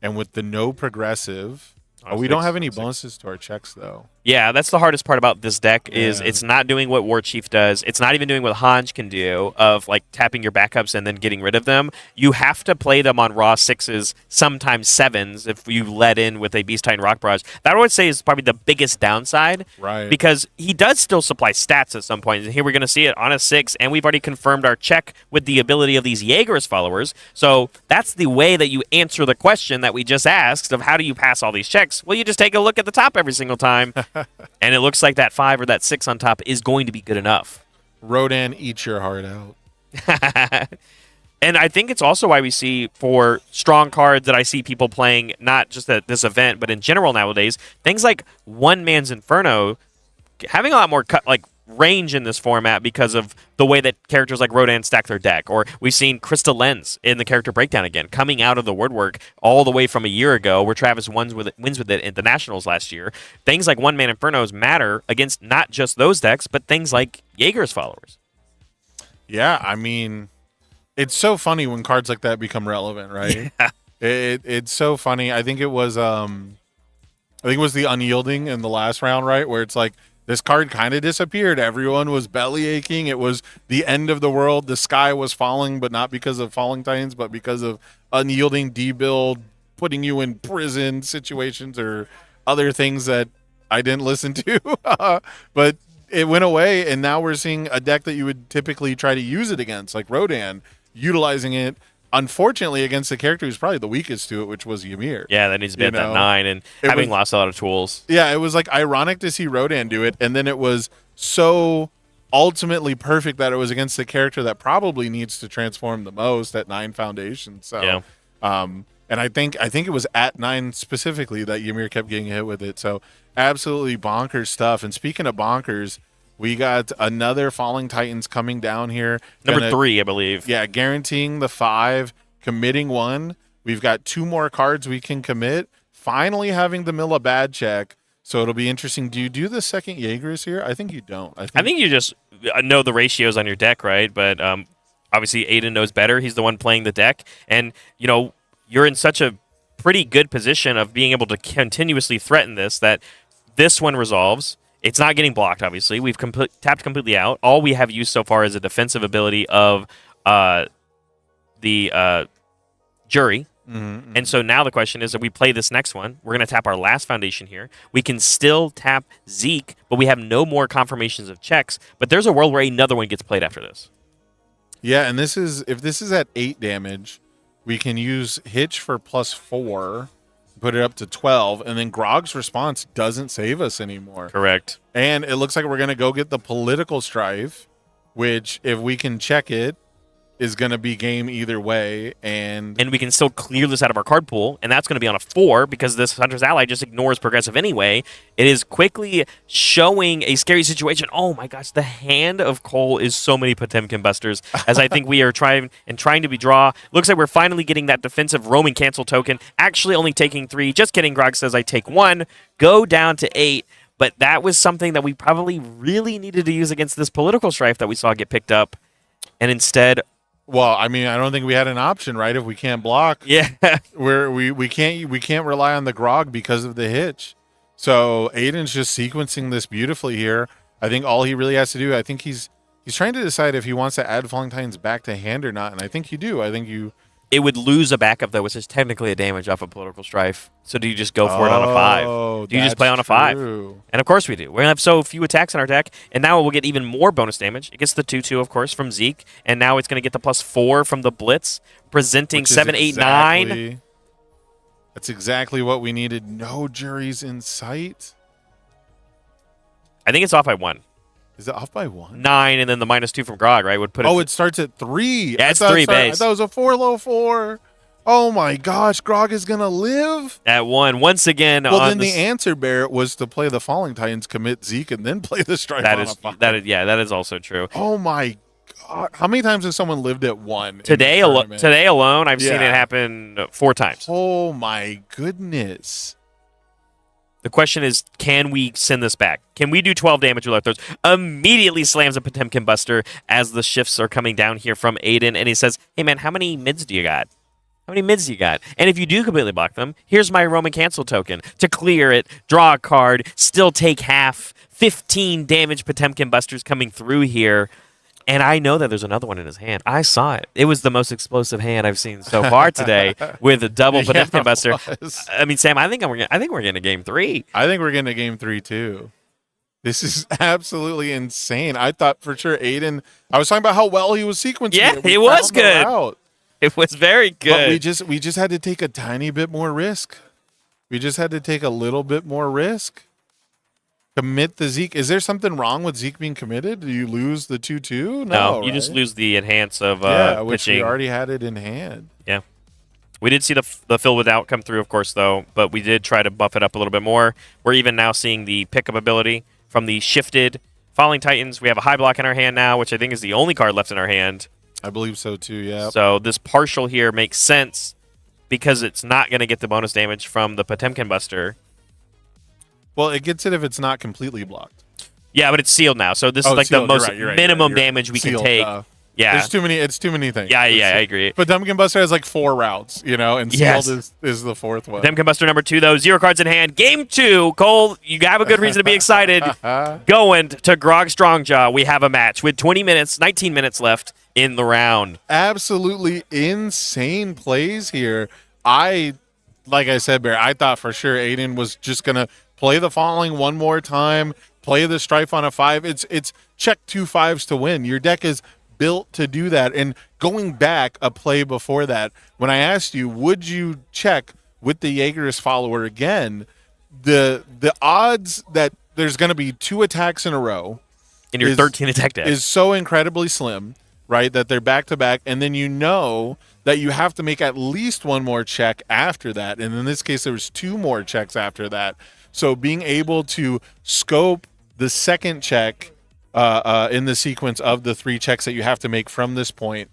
And with the no progressive, we don't have any bonuses to our checks, though. Yeah, that's the hardest part about this deck is it's not doing what War Chief does. It's not even doing what Hanj can do of like tapping your backups and then getting rid of them. You have to play them on raw 6s, sometimes 7s if you let in with a Beast Titan Rock Barrage. That I would say is probably the biggest downside. Right. Because he does still supply stats at some point. And here we're going to see it on a 6, and we've already confirmed our check with the ability of these Yeager's followers. So that's the way that you answer the question that we just asked of how do you pass all these checks? Well, you just take a look at the top every single time. And it looks like that 5 or that 6 on top is going to be good enough. Rodan, eat your heart out. And I think it's also why we see for strong cards that I see people playing, not just at this event, but in general nowadays, things like One Man's Inferno having a lot more range in this format because of the way that characters like Rodan stack their deck. Or we've seen Crystal Lens in the character breakdown again, coming out of the woodwork all the way from a year ago, where Travis wins with it at the Nationals last year. Things like One Man Infernos matter against not just those decks, but things like Yeager's followers. Yeah, I mean, it's so funny when cards like that become relevant, right? Yeah. It's so funny. I think it was the Unyielding in the last round, right? Where it's like, this card kind of disappeared. Everyone was belly aching. It was the end of the world. The sky was falling, but not because of Falling Titans, but because of Unyielding debuild, putting you in prison situations or other things that I didn't listen to. But it went away, and now we're seeing a deck that you would typically try to use it against, like Rodan, utilizing it, unfortunately, against the character who's probably the weakest to it, which was Ymir. Yeah, that needs to be at that 9, and having lost a lot of tools. Yeah, it was like ironic to see Rodan do it, and then it was so ultimately perfect that it was against the character that probably needs to transform the most at 9 Foundation. So, yeah. And I think it was at 9 specifically that Ymir kept getting hit with it. So absolutely bonkers stuff. And speaking of bonkers, we got another Falling Titans coming down here. Number 3, I believe. Yeah, guaranteeing the 5, committing 1. We've got 2 more cards we can commit. Finally having the Milla bad check. So it'll be interesting. Do you do the second Yeager's here? I think you don't. I think you just know the ratios on your deck, right? But obviously Aiden knows better. He's the one playing the deck. And, you're in such a pretty good position of being able to continuously threaten this that this one resolves. It's not getting blocked, obviously. We've tapped completely out. All we have used so far is a defensive ability of the Jury. Mm-hmm. And so now the question is that we play this next one. We're going to tap our last Foundation here. We can still tap Zeke, but we have no more confirmations of checks. But there's a world where another one gets played after this. Yeah, and if this is at 8 damage, we can use Hitch for +4, put it up to 12, and then Grog's response doesn't save us anymore. Correct. And it looks like we're going to go get the Political Strife, which, if we can check it, is going to be game either way. And we can still clear this out of our card pool, and that's going to be on a 4 because this Hunter's Ally just ignores progressive anyway. It is quickly showing a scary situation. Oh my gosh, the hand of Cole is so many Potemkin busters, as I think we are trying to be draw. Looks like we're finally getting that defensive roaming cancel token, actually only taking 3. Just kidding, Grog says I take 1, go down to 8. But that was something that we probably really needed to use against this Political Strife that we saw get picked up. And instead, well, I mean, I don't think we had an option, right? If we can't block, yeah, we can't rely on the Grog because of the Hitch. So Aiden's just sequencing this beautifully here. I think all he really has to do, I think he's trying to decide if he wants to add Falling Titans back to hand or not, and I think you do. I think you It would lose a backup, though, which is technically a damage off a political strife. So do you just go for it on a 5? Do you just play on a 5? And of course we do. We're going to have so few attacks in our deck, and now we'll get even more bonus damage. It gets the 2/2, of course, from Zeke, and now it's going to get the +4 from the Blitz, presenting 7, 8, 9. That's exactly what we needed. No juries in sight. I think it's off by 1. Is it off by 1? 9, and then the -2 from Grog, right? Would put it. Oh, it starts at 3. Yeah, it's 3 base. I thought it was a 4 low 4. Oh my gosh, Grog is gonna live At 1 once again. Well, then the answer, Barrett, was to play the Falling Titans, commit Zeke, and then play the Strife on a 5. That is also true. Oh my god, how many times has someone lived at 1 today? Today alone, I've seen it happen 4 times. Oh my goodness. The question is, can we send this back? Can we do 12 damage with our throws? Immediately slams a Potemkin Buster as the shifts are coming down here from Aiden, and he says, hey, man, how many mids do you got? How many mids do you got? And if you do completely block them, here's my Roman Cancel token. To clear it, draw a card, still take half, 15 damage Potemkin Busters coming through here. And I know that there's another one in his hand. I saw it. It was the most explosive hand I've seen so far today with a double Potemkin Buster. I mean, Sam, I think we're getting a game 3. I think we're getting a game 3 too. This is absolutely insane. I thought for sure Aiden. I was talking about how well he was sequencing. Yeah, he was good. It was very good. But we just had to take a tiny bit more risk. We just had to take a little bit more risk. Commit the Zeke. Is there something wrong with Zeke being committed? Do you lose the 2/2? No, you just lose the enhance of which pitching. we already had it in hand. Yeah. We did see the fill without come through, of course, though, but we did try to buff it up a little bit more. We're even now seeing the pickup ability from the shifted Falling Titans. We have a high block in our hand now, which I think is the only card left in our hand. I believe so, too, yeah. So this partial here makes sense because it's not going to get the bonus damage from the Potemkin Buster. Well, it gets it if it's not completely blocked. Yeah, but it's sealed now. So this is like the most minimum damage we can take. Yeah. It's too many things. Yeah, I agree. But Potemkin Buster has like 4 routes, and sealed is the 4th one. Potemkin Buster number 2, though. 0 cards in hand. Game 2. Cole, you have a good reason to be excited. Going to Grog Strongjaw. We have a match with 19 minutes left in the round. Absolutely insane plays here. Like I said, Bear, I thought for sure Aiden was just going to play the Falling one more time, play the Strife on a 5. It's check 2 5s to win. Your deck is built to do that. And going back a play before that, when I asked you, would you check with the Yeager's follower again, the odds that there's going to be 2 attacks in a row in your 13 attack deck is so incredibly slim, right? That they're back to back. And then that you have to make at least one more check after that. And in this case, there was 2 more checks after that. So being able to scope the second check in the sequence of the 3 checks that you have to make from this point,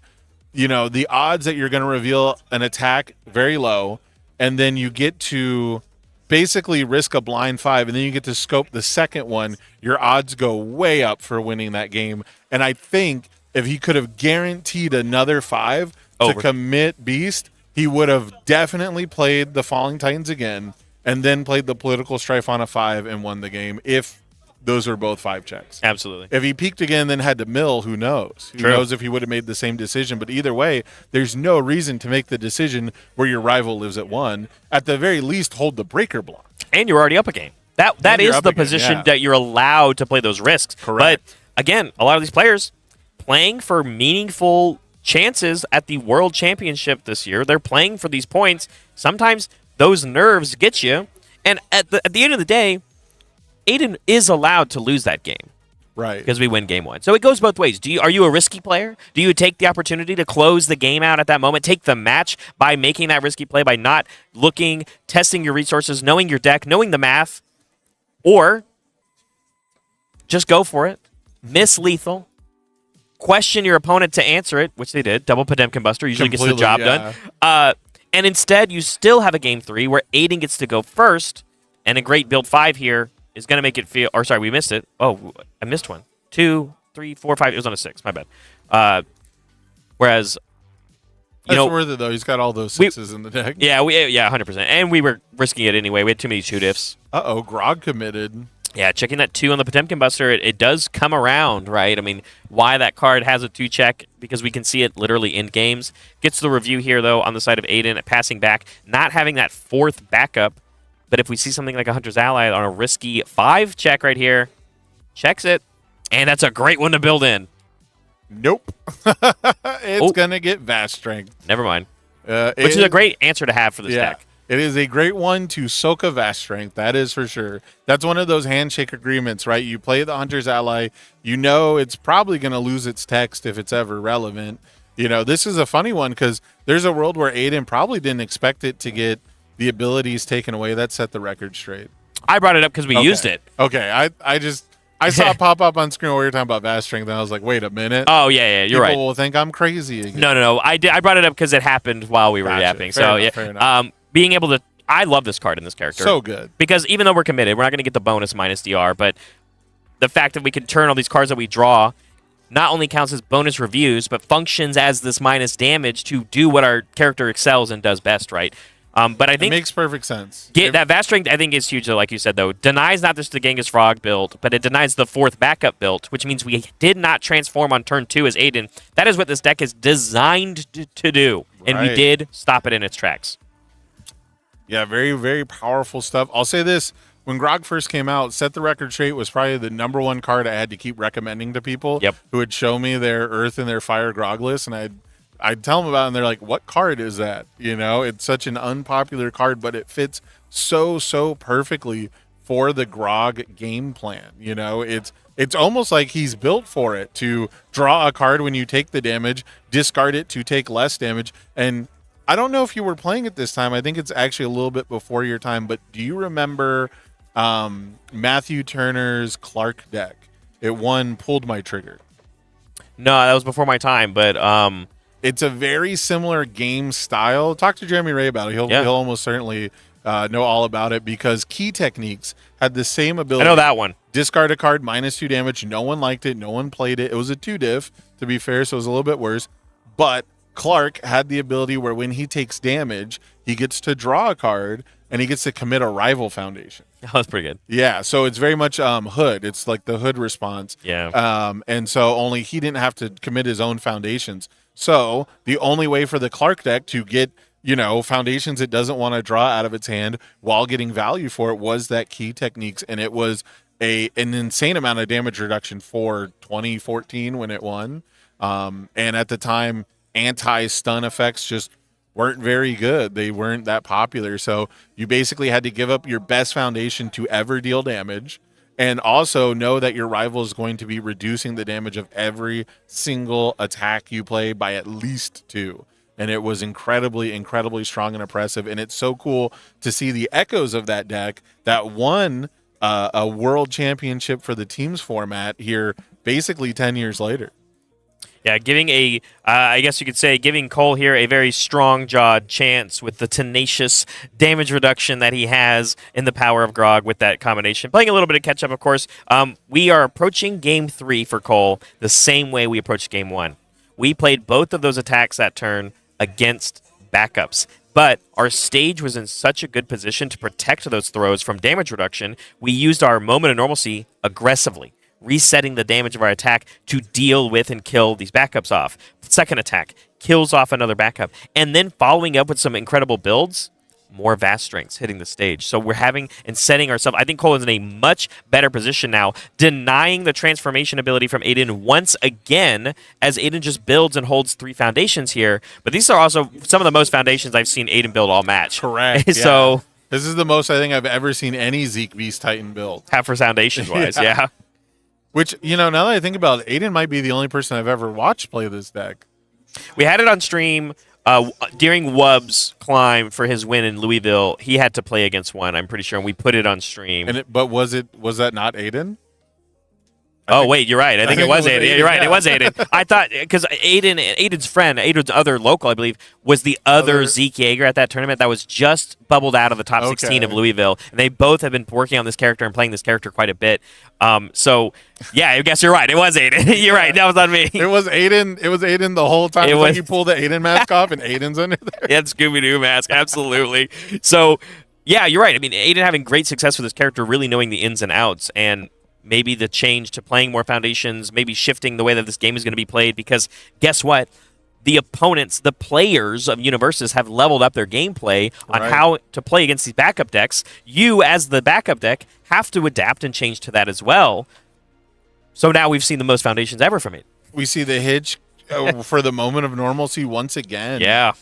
the odds that you're going to reveal an attack very low, and then you get to basically risk a blind 5, and then you get to scope the second one, your odds go way up for winning that game. And I think if he could have guaranteed another 5 to commit Beast, he would have definitely played the Falling Titans again and then played the Political Strife on a 5 and won the game if those were both 5 checks. Absolutely. If he peaked again and then had to mill, who knows? Who knows if he would have made the same decision. But either way, there's no reason to make the decision where your rival lives at 1. At the very least, hold the breaker block. And you're already up a game. That is the position that you're allowed to play those risks. Correct. But again, a lot of these players playing for meaningful chances at the World Championship this year. They're playing for these points. Sometimes those nerves get you. And at the end of the day, Aiden is allowed to lose that game. Right. Because we win game 1. So it goes both ways. Are you a risky player? Do you take the opportunity to close the game out at that moment, take the match by making that risky play, by not looking, testing your resources, knowing your deck, knowing the math, or just go for it, miss lethal, question your opponent to answer it, which they did. Double Potemkin Buster usually gets the job done. And instead, you still have a game 3 where Aiden gets to go first, and a great build 5 here is going to make it feel... Or sorry, we missed it. Oh, I missed one. 2, 3, 4, 5. It was on a 6. My bad. Whereas... That's worth it, though. He's got all those 6s in the deck. Yeah, 100%. And we were risking it anyway. We had too many shoot ifs. Grog committed. Yeah, checking that 2 on the Potemkin Buster, it does come around, right? I mean, why that card has a 2 check, because we can see it literally in games. Gets the review here, though, on the side of Aiden, passing back, not having that 4th backup. But if we see something like a Hunter's Ally on a risky 5 check right here, checks it, and that's a great one to build in. Nope. It's going to get Vast Strength. Never mind. Which is a great answer to have for this deck. It is a great one to soak a Vast Strength. That is for sure. That's one of those handshake agreements, right? You play the Hunter's Ally. You know it's probably going to lose its text if it's ever relevant. You know, this is a funny one because there's a world where Aiden probably didn't expect it to get the abilities taken away. That set the record straight. I brought it up because we used it. Okay. I saw it pop up on screen while we were talking about Vast Strength, and I was like, wait a minute. Oh, yeah, you're right. People will think I'm crazy again. No. I brought it up because it happened while we were yapping. Fair enough. Being able to, I love this card in this character. So good. Because even though we're committed, we're not going to get the bonus minus DR, but the fact that we can turn all these cards that we draw not only counts as bonus reviews, but functions as this minus damage to do what our character excels and does best, right? But I think it makes perfect sense. That Vast Strength, I think, is huge, though, like you said, though. Denies not just the Genghis Frog build, but it denies the 4th backup build, which means we did not transform on turn 2 as Aiden. That is what this deck is designed to do, and we did stop it in its tracks. Yeah, very, very powerful stuff. I'll say this. When Grog first came out, Set the Record Straight was probably the #1 card I had to keep recommending to people who would show me their Earth and their Fire Grog list, and I'd tell them about it, and they're like, what card is that? You know, it's such an unpopular card, but it fits so perfectly for the Grog game plan. You know, it's almost like he's built for it, to draw a card when you take the damage, discard it to take less damage. And I don't know if you were playing it this time. I think it's actually a little bit before your time, but do you remember Matthew Turner's Clark deck? It won Pulled My Trigger. No, that was before my time, but it's a very similar game style. Talk to Jeremy Ray about it. He'll almost certainly know all about it, because Key Techniques had the same ability. I know that one. Discard a card, -2 damage. No one liked it. No one played it. It was a 2-diff, to be fair, so it was a little bit worse. But Clark had the ability where when he takes damage, he gets to draw a card, and he gets to commit a Rival Foundation. That was pretty good. Yeah, so it's very much Hood. It's like the Hood response. Yeah. And so only he didn't have to commit his own foundations. So the only way for the Clark deck to get, you know, foundations it doesn't want to draw out of its hand while getting value for it was that Key Techniques, and it was an insane amount of damage reduction for 2014 when it won. And at the time, anti-stun effects just weren't very good. They weren't that popular. So you basically had to give up your best foundation to ever deal damage, and also know that your rival is going to be reducing the damage of every single attack you play by at least 2. And it was incredibly strong and oppressive. And it's so cool to see the echoes of that deck that won a world championship for the teams format here basically 10 years later. Yeah, giving I guess you could say, giving Cole here a very strong-jawed chance with the tenacious damage reduction that he has in the power of Grog with that combination. Playing a little bit of catch-up, of course. We are approaching Game 3 for Cole the same way we approached Game 1. We played both of those attacks that turn against backups. But our stage was in such a good position to protect those throws from damage reduction, we used our moment of normalcy aggressively, resetting the damage of our attack to deal with and kill these backups off. Second attack kills off another backup. And then following up with some incredible builds, more Vast Strengths hitting the stage. So we're having and setting ourselves, I think Cole is in a much better position now, denying the transformation ability from Aiden once again, as Aiden just builds and holds 3 foundations here. But these are also some of the most foundations I've seen Aiden build all match. Correct. So yeah. This is the most I think I've ever seen any Zeke Beast Titan build. Half for foundations-wise, yeah. Which, you know, now that I think about it, Aiden might be the only person I've ever watched play this deck. We had it on stream during Wubb's climb for his win in Louisville. He had to play against one, I'm pretty sure, and we put it on stream. But was that not Aiden? Wait, you're right. I think it was Aiden. Yeah, you're right. Yeah. It was Aiden. I thought, because Aiden's friend, Aiden's other local, I believe, was the other Zeke Yeager at that tournament that was just bubbled out of the top 16 of Louisville. And they both have been working on this character and playing this character quite a bit. So, yeah, I guess you're right. It was Aiden. You're right. That was on me. It was Aiden. It was Aiden the whole time. It was like you pulled the Aiden mask off and Aiden's under there. Yeah, Scooby-Doo mask. Absolutely. So, Yeah, you're right. I mean, Aiden having great success with his character, really knowing the ins and outs, and maybe the change to playing more foundations, maybe shifting the way that this game is going to be played. Because guess what? The opponents, the players of UniVersus have leveled up their gameplay on how to play against these backup decks. You, as the backup deck, have to adapt and change to that as well. So now we've seen the most foundations ever from it. We see the hitch for the moment of normalcy once again. Yeah.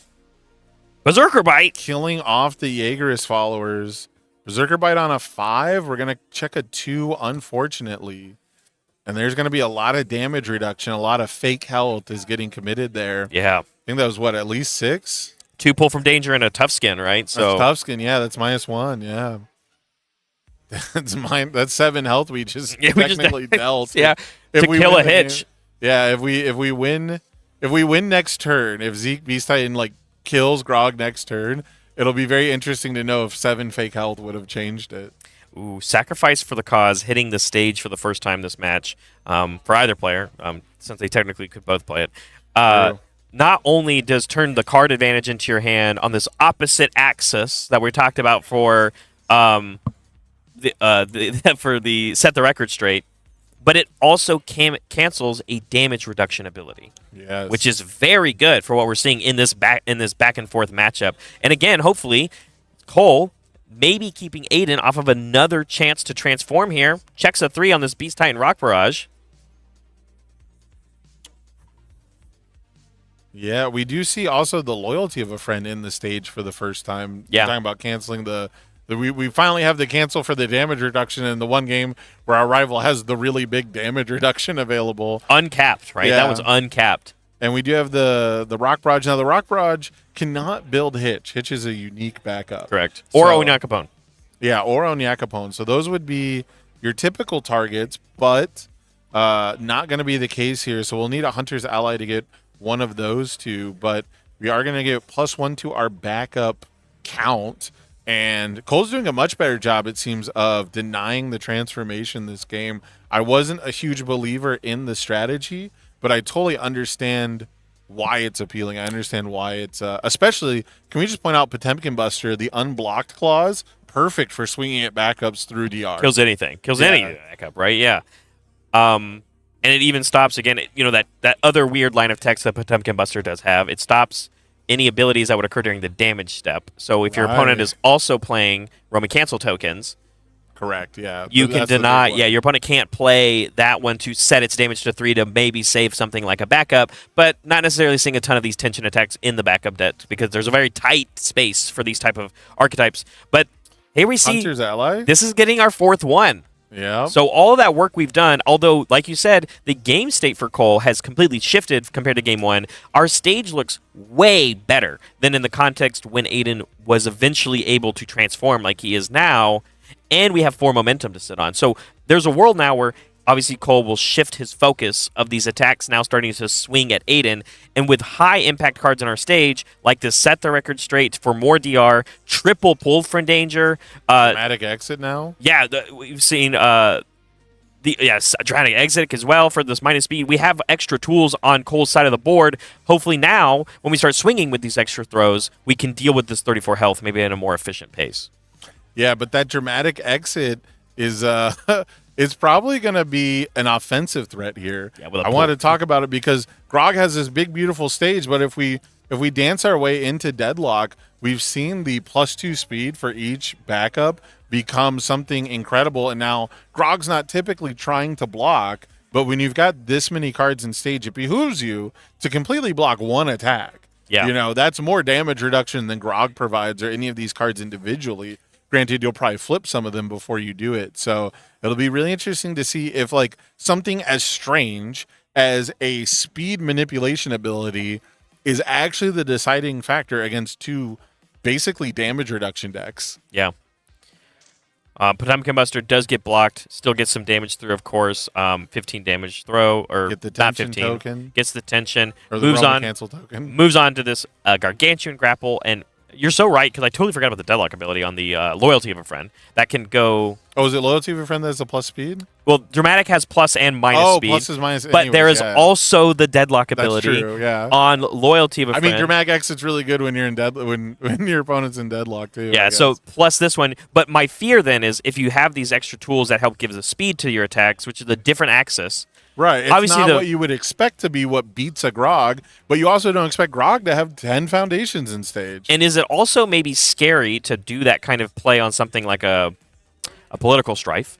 Berserker Bite. Killing off the Yeager's followers. Berserker Bite on a 5. We're going to check a 2, unfortunately. And there's going to be a lot of damage reduction. A lot of fake health is getting committed there. Yeah. I think that was, what, at least 6? 2 pull from danger and a tough skin, right? So that's tough skin, yeah. That's -1, yeah. That's 7 health we just technically dealt. Yeah, if to kill a hitch. Yeah, if we win next turn, if Zeke Beast Titan like kills Grog next turn, it'll be very interesting to know if 7 fake health would have changed it. Ooh, sacrifice for the cause, hitting the stage for the first time this match for either player, since they technically could both play it. Not only does turn the card advantage into your hand on this opposite axis that we talked about for for the set the record straight, but it also cancels a damage reduction ability. Yes. Which is very good for what we're seeing in this back and forth matchup. And again, hopefully, Cole maybe keeping Aiden off of another chance to transform here. Checks a 3 on this Beast Titan Rock Barrage. Yeah, we do see also the loyalty of a friend in the stage for the first time. Yeah. We're talking about canceling we finally have the cancel for the damage reduction in the one game where our rival has the really big damage reduction available. Uncapped, right? Yeah. That was uncapped. And we do have the Rock Barrage. Now, the Rock Barrage cannot build Hitch. Hitch is a unique backup. Correct. Or Onyakapone. Yeah, or Onyakapone. So those would be your typical targets, but not going to be the case here. So we'll need a Hunter's Ally to get one of those two, but we are going to get +1 to our backup count. And Cole's doing a much better job, it seems, of denying the transformation this game. I wasn't a huge believer in the strategy, but I totally understand why it's appealing. I understand why it's especially, can we just point out Potemkin Buster, the unblocked clause, perfect for swinging at backups through DR. Kills anything. Kills any backup, right? Yeah. And it even stops, again, that other weird line of text that Potemkin Buster does have. It stops any abilities that would occur during the damage step. So if your opponent is also playing Roman Cancel tokens, correct, yeah. You can deny, your opponent can't play that one to set its damage to 3 to maybe save something like a backup, but not necessarily seeing a ton of these tension attacks in the backup deck because there's a very tight space for these type of archetypes. But here we see Hunter's Ally. This is getting our 4th one. Yeah. So all of that work we've done, although, like you said, the game state for Cole has completely shifted compared to Game 1, our stage looks way better than in the context when Aiden was eventually able to transform like he is now, and we have 4 momentum to sit on. So there's a world now where obviously Cole will shift his focus of these attacks now starting to swing at Aiden, and with high impact cards on our stage, like this Set the Record Straight for more DR, triple pull from danger. Dramatic Exit now? Yeah, we've seen Dramatic Exit as well for this minus speed. We have extra tools on Cole's side of the board. Hopefully now, when we start swinging with these extra throws, we can deal with this 34 health maybe at a more efficient pace. Yeah, but that Dramatic Exit is it's probably going to be an offensive threat here. Yeah, I wanted to talk about it because Grog has this big, beautiful stage, but if we dance our way into Deadlock, we've seen the +2 speed for each backup become something incredible. And now Grog's not typically trying to block, but when you've got this many cards in stage, it behooves you to completely block one attack. Yeah. That's more damage reduction than Grog provides or any of these cards individually. Granted, you'll probably flip some of them before you do it. So it'll be really interesting to see if like something as strange as a speed manipulation ability is actually the deciding factor against 2 basically damage reduction decks. Yeah. Potemkin Buster does get blocked, still gets some damage through, of course. 15 damage throw, or get the not tension 15. Token. Gets the tension. Or the moves Roman on. Cancel token. Moves on to this Gargantuan Grapple, and You're so right, because I totally forgot about the Deadlock ability on the Loyalty of a Friend. That can go... Oh, is it Loyalty of a Friend that's a plus speed? Well, Dramatic has plus and minus speed. Plus is minus. But anyways, there is also the Deadlock that's ability true, yeah. on Loyalty of a Friend. I mean, Dramatic exit's really good when you're in when your opponent's in deadlock, too. Yeah, so plus this one. But my fear then is if you have these extra tools that help give the speed to your attacks, which is a different axis. Right. It's obviously not what you would expect to be what beats a Grog, but you also don't expect Grog to have 10 foundations in stage. And is it also maybe scary to do that kind of play on something like a political strife?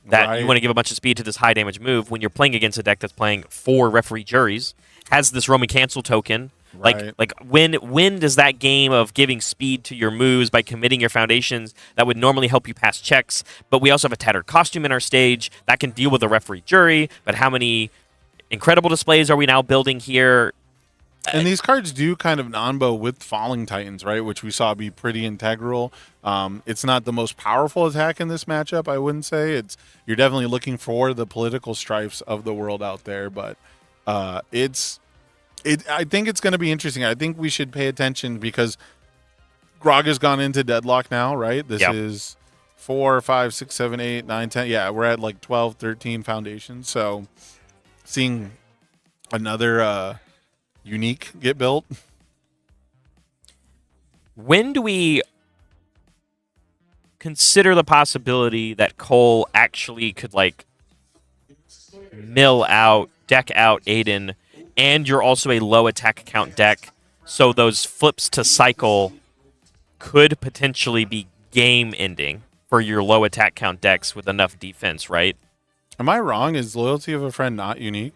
That you want to give a bunch of speed to this high damage move when you're playing against a deck that's playing 4 referee juries, has this Roman cancel token. Right. Like when does that game of giving speed to your moves by committing your foundations that would normally help you pass checks, but we also have a tattered costume in our stage that can deal with a referee jury, but how many incredible displays are we now building here? And these cards do kind of non-bow with Falling Titans, right? Which we saw be pretty integral. It's not the most powerful attack in this matchup, I wouldn't say. You're definitely looking for the political strifes of the world out there, but I think it's going to be interesting. I think we should pay attention because Grog has gone into deadlock now, right? This is 4, 5, 6, 7, 8, 9, 10. Yeah, we're at like 12, 13 foundations. So seeing another unique get built. When do we consider the possibility that Cole actually could like deck out Aiden, and you're also a low attack count deck, so those flips to cycle could potentially be game ending for your low attack count decks with enough defense, right? Am I wrong? Is Loyalty of a Friend not unique?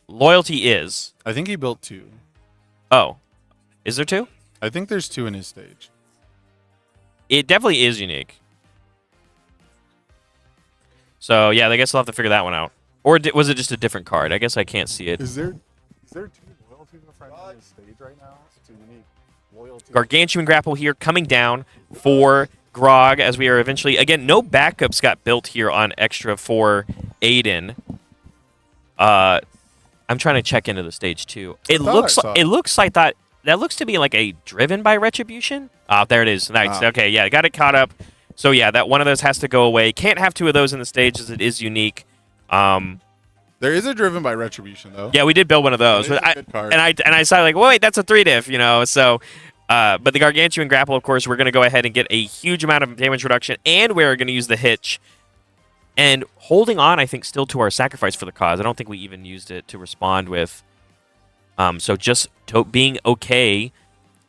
Loyalty is. I think he built 2. Oh. Is there 2? I think there's 2 in his stage. It definitely is unique. So, yeah, I guess I'll have to figure that one out. Or was it just a different card? I guess I can't see it. Is there 2 Loyalty of a Friend in his stage right now? It's too unique. Loyalty. Gargantuan Grapple here coming down for Grog as we are eventually... Again, no backups got built here on Extra for Aiden. I'm trying to check into the stage too. It looks like that looks to be like a Driven by Retribution. Ah, there it is. Nice. Okay, yeah, got it caught up. So yeah, that one of those has to go away. Can't have 2 of those in the stage as it is unique. There is a Driven by Retribution though. Yeah, we did build one of those. And I saw like, well, wait, that's a 3-diff, So but the Gargantuan Grapple, of course, we're going to go ahead and get a huge amount of damage reduction, and we're going to use the Hitch. And holding on, I think, still to our sacrifice for the cause. I don't think we even used it to respond with. So just being okay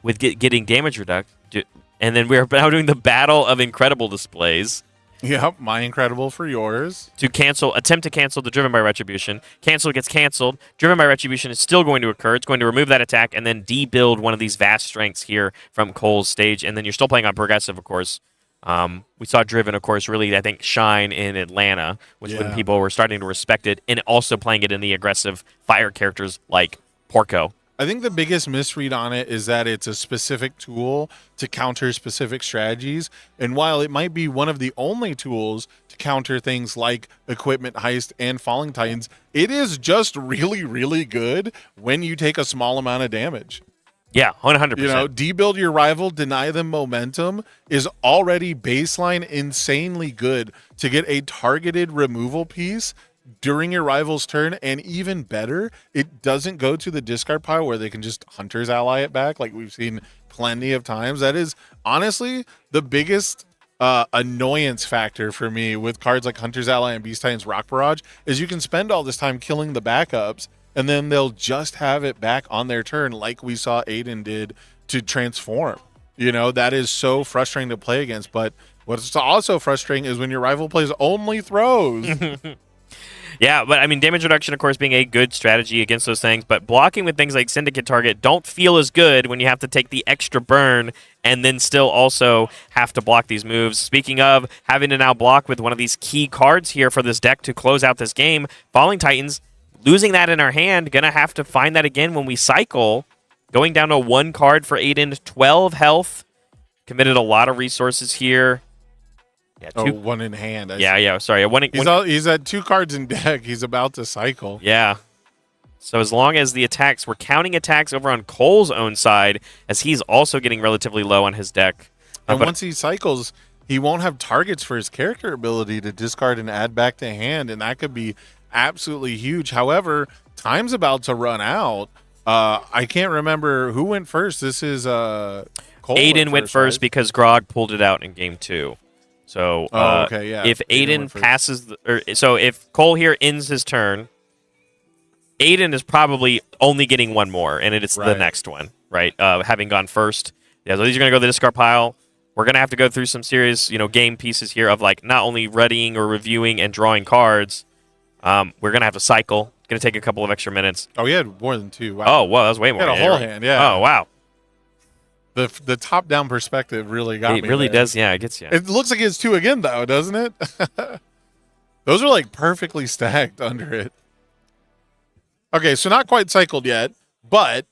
with getting damage reduction. And then we're now doing the Battle of Incredible Displays. Yep, my incredible for yours. To attempt to cancel the Driven by Retribution. Cancel gets canceled. Driven by Retribution is still going to occur. It's going to remove that attack and then debuild one of these vast strengths here from Cole's stage. And then you're still playing on Progressive, of course. We saw Driven, of course, really, I think, shine in Atlanta, which when people were starting to respect it, and also playing it in the aggressive fire characters like Porco. I think the biggest misread on it is that it's a specific tool to counter specific strategies. And while it might be one of the only tools to counter things like Equipment Heist and Falling Titans, it is just really, really good when you take a small amount of damage. Yeah, 100%. Debuild your rival, deny them momentum is already baseline insanely good to get a targeted removal piece during your rival's turn, and even better, it doesn't go to the discard pile where they can just Hunter's Ally it back like we've seen plenty of times. That is honestly the biggest annoyance factor for me with cards like Hunter's Ally and Beast Titans Rock Barrage is you can spend all this time killing the backups, and then they'll just have it back on their turn like we saw Aiden did to transform. That is so frustrating to play against. But what's also frustrating is when your rival plays only throws. Yeah, but I mean, damage reduction, of course, being a good strategy against those things, but blocking with things like Syndicate Target don't feel as good when you have to take the extra burn and then still also have to block these moves. Speaking of having to now block with one of these key cards here for this deck to close out this game, Falling Titans, losing that in our hand, gonna have to find that again when we cycle. Going down to 1 card for Aiden, 12 health. Committed a lot of resources here. Yeah, 1 in hand. Sorry. He's at 2 cards in deck. He's about to cycle. Yeah. So as long as the attacks, we're counting attacks over on Cole's own side, as he's also getting relatively low on his deck. And once he cycles, he won't have targets for his character ability to discard and add back to hand, and that could be absolutely huge. However, time's about to run out. I can't remember who went first. This is Cole. Aiden went first, right? Because Grog pulled it out in game 2. So okay, yeah. If Aiden passes, so if Cole here ends his turn, Aiden is probably only getting one more, and it's the next one, right? Having gone first. Yeah, so these are going to go to the discard pile. We're going to have to go through some serious, game pieces here of like not only readying or reviewing and drawing cards. We're going to have to cycle. It's going to take a couple of extra minutes. Oh, he had more than 2. Wow. Oh, wow, that was way more. He had a whole hand, yeah. Oh, wow. The top-down perspective really got me. It really does, yeah, it gets you. It looks like it's 2 again, though, doesn't it? Those are like perfectly stacked under it. Okay, so not quite cycled yet, but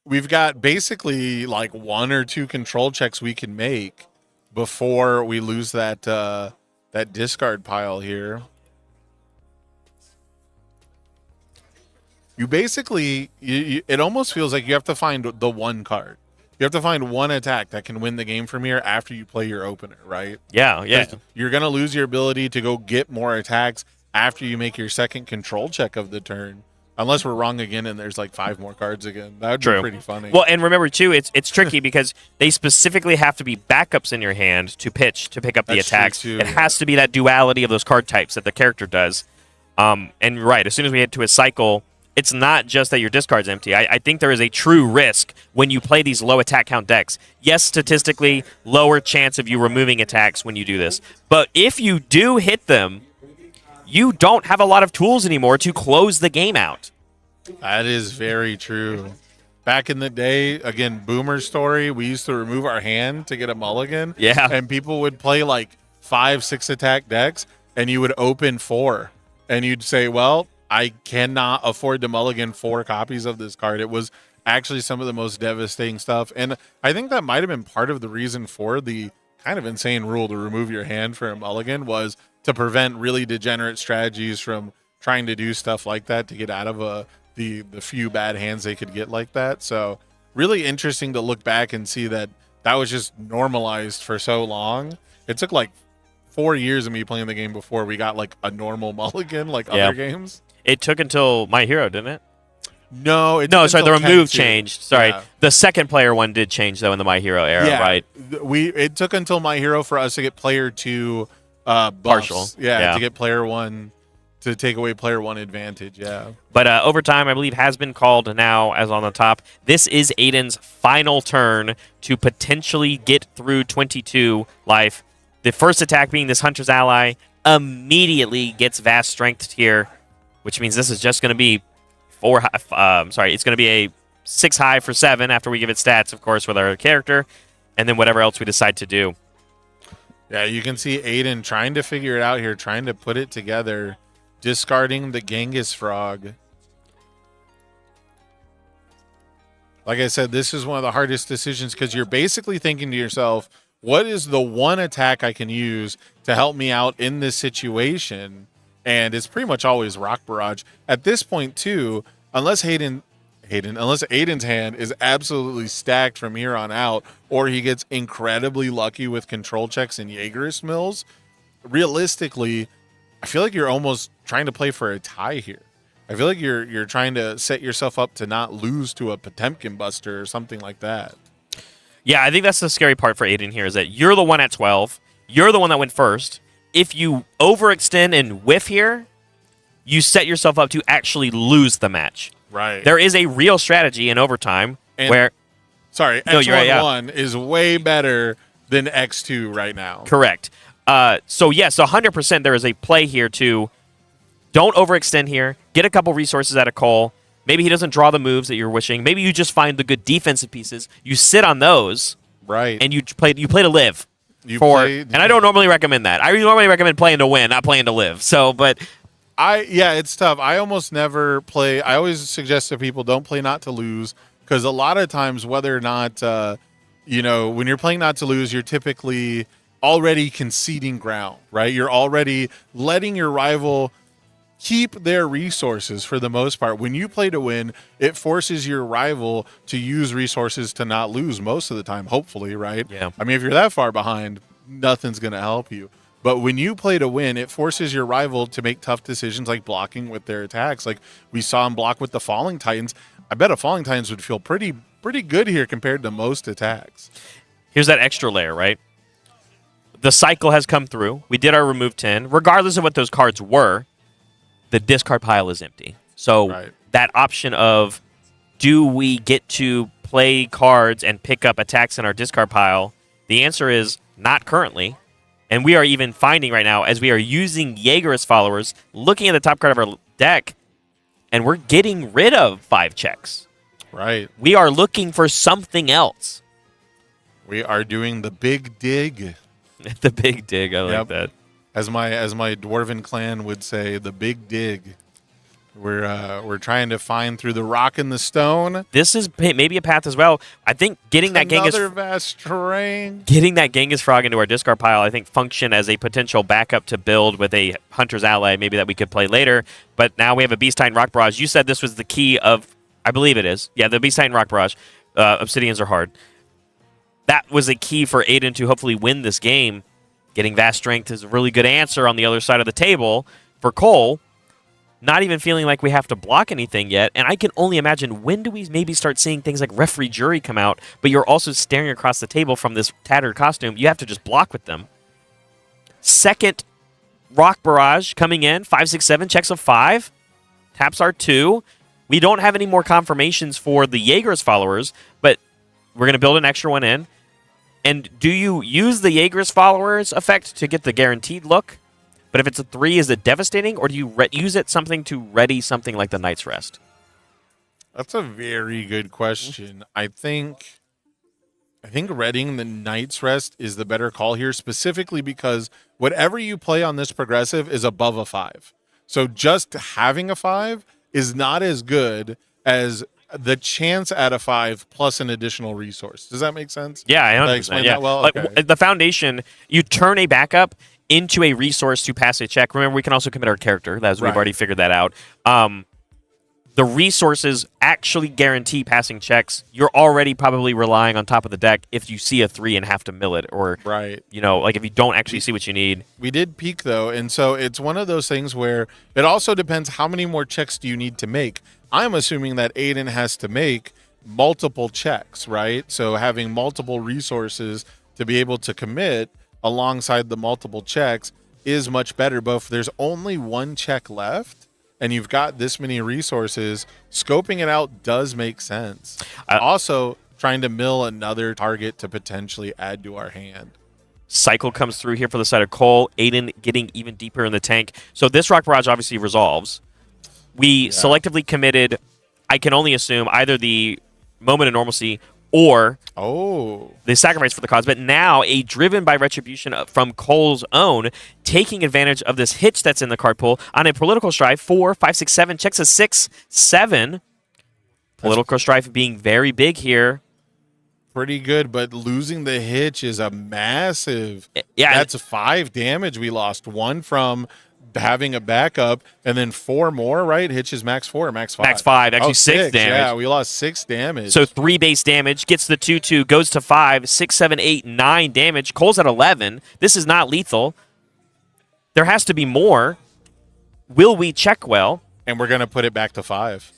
we've got basically like 1 or 2 control checks we can make before we lose that that discard pile here. You basically, it almost feels like you have to find the one card. You have to find one attack that can win the game from here after you play your opener, right? Yeah. You're going to lose your ability to go get more attacks after you make your second control check of the turn. Unless we're wrong again and there's like 5 more cards again. That would be pretty funny. Well, and remember, too, it's tricky because they specifically have to be backups in your hand to pick up the attacks. True, it has to be that duality of those card types that the character does. And right, as soon as we head to a cycle, it's not just that your discard's empty. I think there is a true risk when you play these low attack count decks. Yes, statistically, lower chance of you removing attacks when you do this. But if you do hit them, you don't have a lot of tools anymore to close the game out. That is very true. Back in the day, again, Boomer story, we used to remove our hand to get a mulligan. Yeah. And people would play like 5, 6 attack decks, and you would open 4. And you'd say, well, I cannot afford to mulligan 4 copies of this card. It was actually some of the most devastating stuff. And I think that might have been part of the reason for the kind of insane rule to remove your hand for a mulligan was to prevent really degenerate strategies from trying to do stuff like that to get out of the few bad hands they could get like that. So really interesting to look back and see that was just normalized for so long. It took like 4 years of me playing the game before we got like a normal mulligan like other games. It took until My Hero, didn't it? No, sorry, the remove changed. Sorry. Yeah. The second player one did change though in the My Hero era, right? It took until My Hero for us to get player 2 buffs. Partial. Yeah, to get player 1 to take away player 1 advantage, yeah. But overtime, I believe, has been called now as on the top. This is Aiden's final turn to potentially get through 22 life. The first attack being this Hunter's Ally immediately gets Vast Strength here, which means this is just going to be it's going to be a 6 high for 7 after we give it stats, of course, with our character, and then whatever else we decide to do. Yeah, you can see Aiden trying to figure it out here, trying to put it together, discarding the Genghis Frog. Like I said, this is one of the hardest decisions because you're basically thinking to yourself, what is the one attack I can use to help me out in this situation? And it's pretty much always Rock Barrage. At this point, too, unless Aiden's hand is absolutely stacked from here on out, or he gets incredibly lucky with control checks and Yeager mills, realistically, I feel like you're almost trying to play for a tie here. I feel like you're trying to set yourself up to not lose to a Potemkin Buster or something like that. Yeah, I think that's the scary part for Aiden here is that you're the one at 12. You're the one that went first. If you overextend and whiff here, you set yourself up to actually lose the match. Right. There is a real strategy in overtime where... Sorry, X1-1 is way better than X2 right now. Correct. So, yes, 100% there is a play here to don't overextend here. Get a couple resources out of Cole. Maybe he doesn't draw the moves that you're wishing. Maybe you just find the good defensive pieces. You sit on those. Right. And you play to live. And I don't normally recommend that. I normally recommend playing to win, not playing to live. So, but... it's tough. I almost never play. I always suggest to people don't play not to lose because a lot of times, whether or not, when you're playing not to lose, you're typically already conceding ground, right? You're already letting your rival keep their resources for the most part. When you play to win, it forces your rival to use resources to not lose most of the time, hopefully, right? Yeah. I mean, if you're that far behind, nothing's going to help you. But when you play to win, it forces your rival to make tough decisions like blocking with their attacks. Like we saw him block with the Falling Titans. I bet a Falling Titans would feel pretty good here compared to most attacks. Here's that extra layer, right? The cycle has come through. We did our remove 10. Regardless of what those cards were, the discard pile is empty. So that option of do we get to play cards and pick up attacks in our discard pile, the answer is not currently. And we are even finding right now, as we are using Yeager as followers, looking at the top card of our deck, and we're getting rid of 5 checks. Right. We are looking for something else. We are doing the big dig. The big dig, I like that. As my dwarven clan would say, the big dig. We're trying to find through the rock and the stone. This is maybe a path as well. I think getting that Another vast terrain. Getting that Genghis Frog into our discard pile, I think, function as a potential backup to build with a Hunter's Ally, maybe that we could play later. But now we have a Beast Titan Rock Barrage. You said this was the key of, I believe it is. Yeah, the Beast Titan Rock Barrage. Obsidians are hard. That was a key for Aiden to hopefully win this game. Getting Vast Strength is a really good answer on the other side of the table for Cole. Not even feeling like we have to block anything yet. And I can only imagine, when do we maybe start seeing things like Referee Jury come out, but you're also staring across the table from this tattered costume. You have to just block with them. Second Rock Barrage coming in. 5, 6, 7. Checks of 5. Taps are 2. We don't have any more confirmations for the Yeager's followers, but we're going to build an extra one in. And do you use the Yeager's followers effect to get the guaranteed look? But if it's a 3, is it devastating, or do you use it something to ready something like the Night's Rest? That's a very good question. I think readying the Night's Rest is the better call here, specifically because whatever you play on this progressive is above a 5. So just having a 5 is not as good as the chance at a 5 plus an additional resource. Does that make sense? Yeah, I understand. Did I explain that well? Like, okay. The foundation, you turn a backup into a resource to pass a check. Remember, we can also commit our character. We've already figured that out. The resources actually guarantee passing checks. You're already probably relying on top of the deck if you see a 3 and have to mill it, or like if you don't actually see what you need. We did peak though, and so it's one of those things where it also depends how many more checks do you need to make. I'm assuming that Aiden has to make multiple checks, right? So having multiple resources to be able to commit alongside the multiple checks is much better. But if there's only one check left and you've got this many resources, scoping it out does make sense. Also, trying to mill another target to potentially add to our hand. Cycle comes through here for the side of Cole. Aiden getting even deeper in the tank. So this Rock Barrage obviously resolves. We selectively committed, I can only assume, either the Moment of Normalcy or the Sacrifice for the Cause. But now a Driven by Retribution from Cole's own, taking advantage of this hitch that's in the card pool on a Political Strife. 4, 5, 6, 7. Checks a 6, 7. Political Strife being very big here. Pretty good, but losing the hitch is a massive. Yeah, that's 5 damage we lost. 1 from having a backup, and then 4 more, right? Hitch is max 4 or max 5? Max 5, actually 6 damage. Yeah, we lost 6 damage. So 3 base damage, gets the 2-2, goes to 5, 6, 7, 8, 9 damage. Cole's at 11. This is not lethal. There has to be more. Will we check well? And we're going to put it back to 5.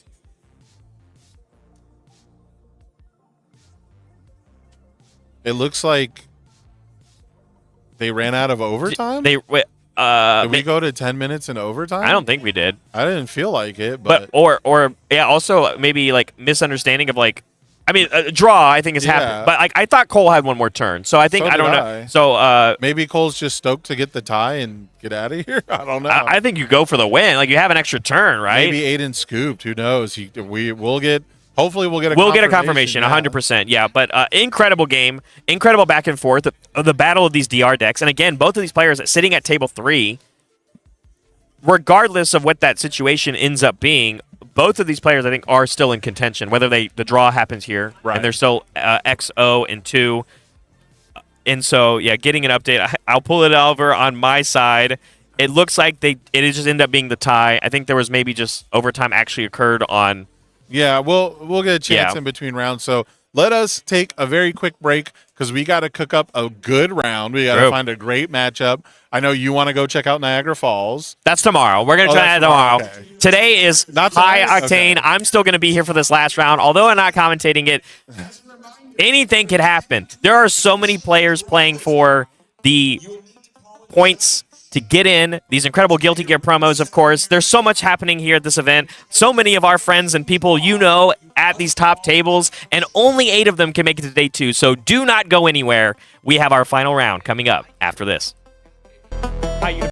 It looks like they ran out of overtime? Did we go to 10 minutes in overtime? I don't think we did. I didn't feel like it, but also maybe like misunderstanding of like, I mean, a draw I think has happened, but like I thought Cole had one more turn, so I think I don't know. So maybe Cole's just stoked to get the tie and get out of here. I don't know. I think you go for the win. Like you have an extra turn, right? Maybe Aiden scooped. Who knows? Hopefully we'll get a confirmation, 100%. Yeah, but incredible game, incredible back and forth of the battle of these DR decks. And again, both of these players sitting at table 3, regardless of what that situation ends up being, both of these players I think are still in contention, whether the draw happens here, and they're still XO and 2. And so, yeah, getting an update. I'll pull it over on my side. It looks like it just ended up being the tie. I think there was maybe just overtime actually occurred on. Yeah, we'll get a chance in between rounds. So let us take a very quick break because we got to cook up a good round. We got to find a great matchup. I know you want to go check out Niagara Falls. That's tomorrow. We're going to try that tomorrow. Okay. Today is not high octane. Okay. I'm still going to be here for this last round. Although I'm not commentating it, anything could happen. There are so many players playing for the points to get in. These incredible Guilty Gear promos, of course. There's so much happening here at this event. So many of our friends and people at these top tables, and only 8 of them can make it to day 2. So do not go anywhere. We have our final round coming up after this.